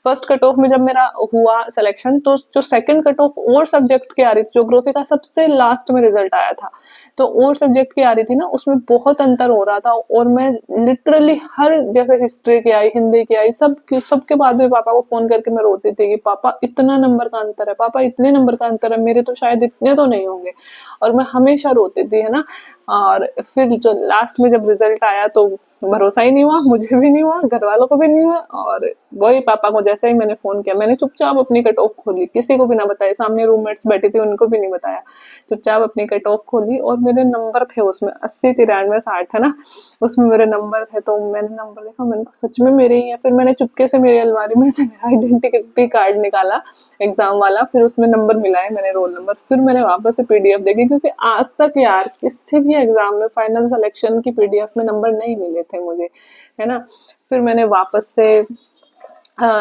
फर्स्ट कट ऑफ में जब मेरा हुआ सिलेक्शन, तो जो सेकंड कट ऑफ और सब्जेक्ट की आ रही थी, ज्योग्राफी का सबसे लास्ट में रिजल्ट आया था, तो और सब्जेक्ट की आ रही थी ना, उसमें बहुत अंतर हो रहा था। और मैं लिटरली हर जैसे हिस्ट्री की आई, हिंदी की आई, सबके बाद में पापा को फोन करके मैं रोती थी कि पापा इतना नंबर का अंतर है, पापा इतने नंबर का अंतर है, मेरे तो शायद इतने तो नहीं होंगे। और मैं हमेशा रोती थी, है ना। और फिर जो लास्ट में जब रिजल्ट आया तो भरोसा ही नहीं हुआ, मुझे भी नहीं हुआ, घर वालों को भी नहीं हुआ। और वही पापा को जैसे ही मैंने फोन किया, मैंने चुपचाप अपनी कट ऑफ खोली, किसी को भी ना बताया, सामने रूममेट्स बैठी थी उनको भी नहीं बताया, चुपचाप अपनी कट ऑफ खोली। और मेरे नंबर थे उसमें 80 93 60 है ना, उसमें मेरे नंबर थे। तो मैंने नंबर देखा, मैंने कहा सच में मेरे ही है। फिर मैंने चुपके से मेरी अलमारी में से आइडेंटिटी कार्ड निकाला एग्जाम वाला, फिर उसमें नंबर मिला है, मैंने रोल नंबर। फिर मैंने वापस से पीडीएफ देखी, क्योंकि आज तक यार किसी भी एग्जाम में फाइनल सिलेक्शन की पीडीएफ में नंबर नहीं मिले थे मुझे, है ना। फिर मैंने वापस से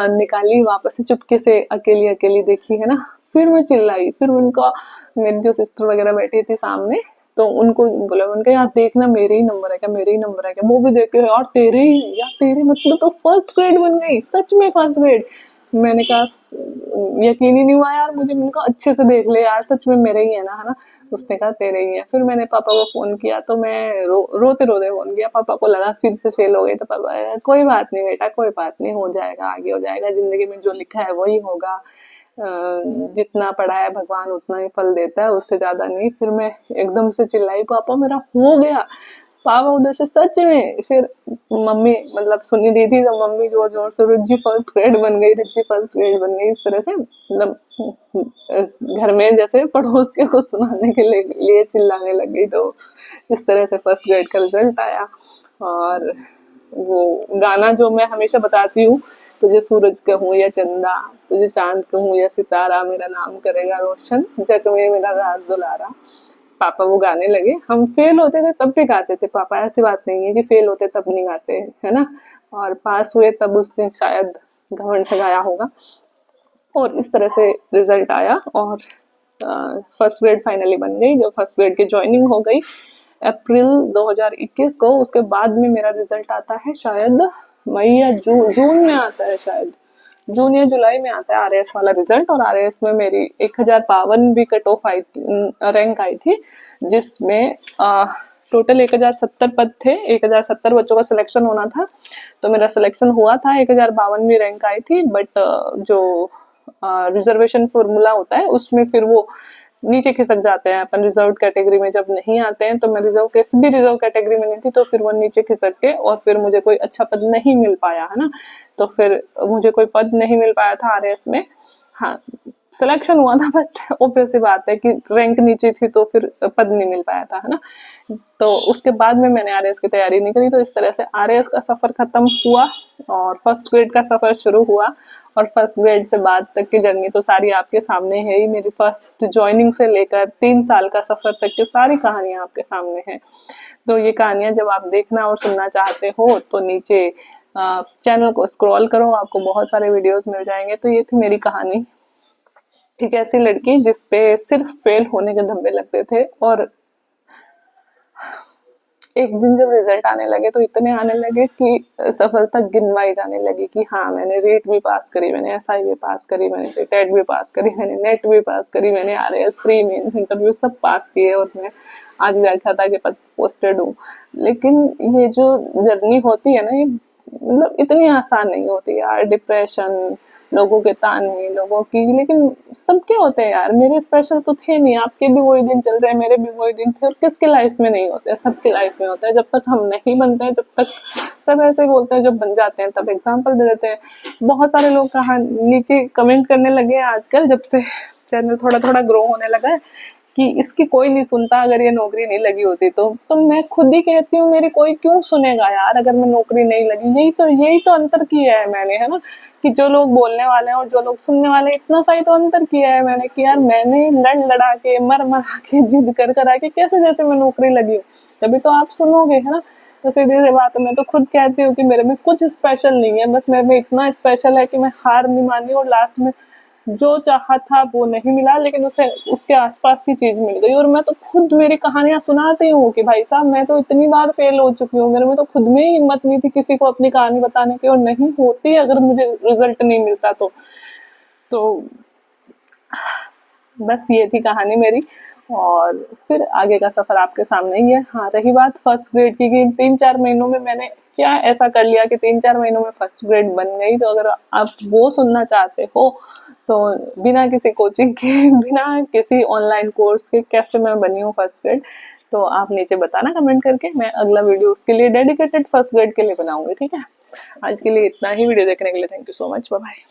निकाली, वापस से चुपके से अकेली अकेली देखी, है ना। फिर मैं चिल्लाई, फिर उनका, मेरी जो सिस्टर वगैरह बैठी थी सामने, तो उनको बोला, उनका यार देखना मेरे ही नंबर है क्या, मेरे ही नंबर है क्या। वो भी देखे, यार तेरे ही है, यार तेरे, मतलब तो फर्स्ट ग्रेड बन गई, सच में फर्स्ट ग्रेड। मैंने कहा यकीन ही नहीं हुआ यार मुझे। मैंने कहा अच्छे से देख ले यार, सच में मेरे ही है ना। उसने कहा तेरे ही है। फिर मैंने पापा को फोन किया, तो मैं रोते रोते फोन किया। पापा को लगा फिर से फेल हो गई, तो पापा कोई बात नहीं बेटा, कोई बात नहीं, हो जाएगा, आगे हो जाएगा, जिंदगी में जो लिखा है वही होगा। जितना पढ़ा है भगवान उतना ही फल देता है, उससे ज्यादा नहीं। फिर मैं एकदम से चिल्लाई, पापा मेरा हो गया। पापा उधर से सच में। फिर मम्मी मतलब सुनी दी थी, तो मम्मी जोर जोर से रिज्जी फर्स्ट ग्रेड बन गई, रिज्जी फर्स्ट ग्रेड बन गई, इस तरह से मतलब घर में जैसे पड़ोसियों को सुनाने के लिए चिल्लाने लग गई। तो इस तरह से फर्स्ट ग्रेड का रिजल्ट आया। और वो गाना जो मैं हमेशा बताती हूँ, तुझे सूरज कहूँ या चंदा, तुझे चांद कहूँ या सितारा, मेरा नाम करेगा रोशन, जग में मेरा राज दुलारा। पापा वो गाने लगे। हम फेल होते थे तब भी गाते थे पापा, ऐसी बात नहीं है कि फेल होते तब नहीं गाते, है ना। और पास हुए तब उस दिन शायद घमंड से गाया होगा। और इस तरह से रिजल्ट आया, और फर्स्ट ग्रेड फाइनली बन गई। जब फर्स्ट ग्रेड की ज्वाइनिंग हो गई अप्रैल 2021 को, उसके बाद में मेरा रिजल्ट आता है शायद मई या जून में आता है, शायद जून या जुलाई में आता है आरएएस वाला रिजल्ट। और आरएएस में मेरी 1052 भी कट ऑफ आई, रैंक आई थी, जिसमें टोटल 1070 पद थे, 1070 बच्चों का सिलेक्शन होना था। तो मेरा सिलेक्शन हुआ था, 1052वीं रैंक आई थी। बट जो रिजर्वेशन फॉर्मूला होता है उसमें फिर वो नीचे खिसक जाते हैं, अपन रिजर्व कैटेगरी में जब नहीं आते हैं। तो मैं रिजर्व कैसे भी रिजर्व कैटेगरी में नहीं थी, तो फिर वो नीचे खिसक के, और फिर मुझे कोई अच्छा पद नहीं मिल पाया, है ना। तो फिर मुझे कोई पद नहीं मिल पाया था आरएएस में। हाँ, सिलेक्शन हुआ था, बट ऑब्वियस सी बात है कि रैंक नीचे थी, तो फिर पद नहीं मिल पाया था, है ना। तो उसके बाद में मैंने आरएएस की तैयारी नहीं करी। तो इस तरह से आरएएस का सफर खत्म हुआ, और फर्स्ट ग्रेड का सफर शुरू हुआ। और फर्स्ट ग्रेड से बाद तक की जर्नी तो सारी आपके सामने है ही। मेरी फर्स्ट ज्वाइनिंग से लेकर 3 साल का सफर तक की सारी कहानियां आपके सामने हैं। तो ये कहानियां जब आप देखना और सुनना चाहते हो, तो नीचे चैनल को स्क्रॉल करो, आपको बहुत सारे वीडियोस मिल जाएंगे। तो ये थी मेरी कहानी, एक ऐसी लड़की जिसपे सिर्फ फेल होने के धब्बे लगते थे। और एक दिन जब रिजल्ट आने लगे, तो इतने आने लगे कि सफलता गिनवाई जाने लगी कि हाँ मैंने रीट भी पास करी, मैंने एसआई भी पास करी, मैंने टेट भी पास करी, मैंने नेट भी पास करी, मैंने आरएएस प्री मेंस इंटरव्यू सब पास किए, और मैं आज व्याख्याता के पद पोस्टेड हूँ। लेकिन ये जो जर्नी होती है ना, ये मतलब इतनी आसान नहीं होती यार। डिप्रेशन, लोगों के ताने, लोगों की, लेकिन सबके होते हैं यार। मेरे स्पेशल तो थे नहीं, आपके भी वही दिन चल रहे हैं, मेरे भी वही दिन थे। और किसके लाइफ में नहीं होते, सबके लाइफ में होता है। जब तक हम नहीं बनते हैं, जब तक सब ऐसे ही बोलते हैं, जब बन जाते हैं तब एग्जाम्पल दे देते हैं। बहुत सारे लोग कहा नीचे कमेंट करने लगे हैं आजकल, जब से चैनल थोड़ा थोड़ा ग्रो होने लगा है, कि इसकी कोई नहीं सुनता अगर ये नौकरी नहीं लगी होती। तो मैं खुद ही कहती हूँ, मेरी कोई क्यों सुनेगा यार अगर मैं नौकरी नहीं लगी। यही तो अंतर किया है मैंने, है ना, कि जो लोग बोलने वाले हैं और जो लोग सुनने वाले हैं, इतना सा ही तो अंतर किया है मैंने, कि यार मैंने लड़ लड़ा के, मर मरा के, जिद कर कर आके कैसे जैसे मैं नौकरी लगी हूँ, तभी तो आप सुनोगे, है ना। तो सीधी सी बात है, मैं तो खुद कहती हूँ कि मेरे में कुछ स्पेशल नहीं है, बस मेरे में इतना स्पेशल है कि मैं हार नहीं मानी, और लास्ट में जो चाहा था वो नहीं मिला, लेकिन उसे उसके आसपास की चीज मिल गई। और मैं तो खुद मेरी कहानियां सुनाती हूँ कि भाई साहब मैं तो इतनी बार फेल हो चुकी हूँ, मेरे में तो खुद में ही हिम्मत नहीं थी किसी को अपनी कहानी बताने की, और नहीं होती अगर मुझे रिजल्ट नहीं मिलता तो बस ये थी कहानी मेरी। और फिर आगे का सफर आपके सामने ही है। हाँ, रही बात फर्स्ट ग्रेड की, कि 3-4 महीनों में मैंने क्या ऐसा कर लिया कि 3-4 महीनों में फर्स्ट ग्रेड बन गई। तो अगर आप वो सुनना चाहते हो, तो बिना किसी कोचिंग के, बिना किसी ऑनलाइन कोर्स के कैसे मैं बनी हूँ फर्स्ट ग्रेड, तो आप नीचे बताना कमेंट करके, मैं अगला वीडियो उसके लिए डेडिकेटेड फर्स्ट ग्रेड के लिए बनाऊंगी, ठीक है। आज के लिए इतना ही। वीडियो देखने के लिए thank you so much, bye bye.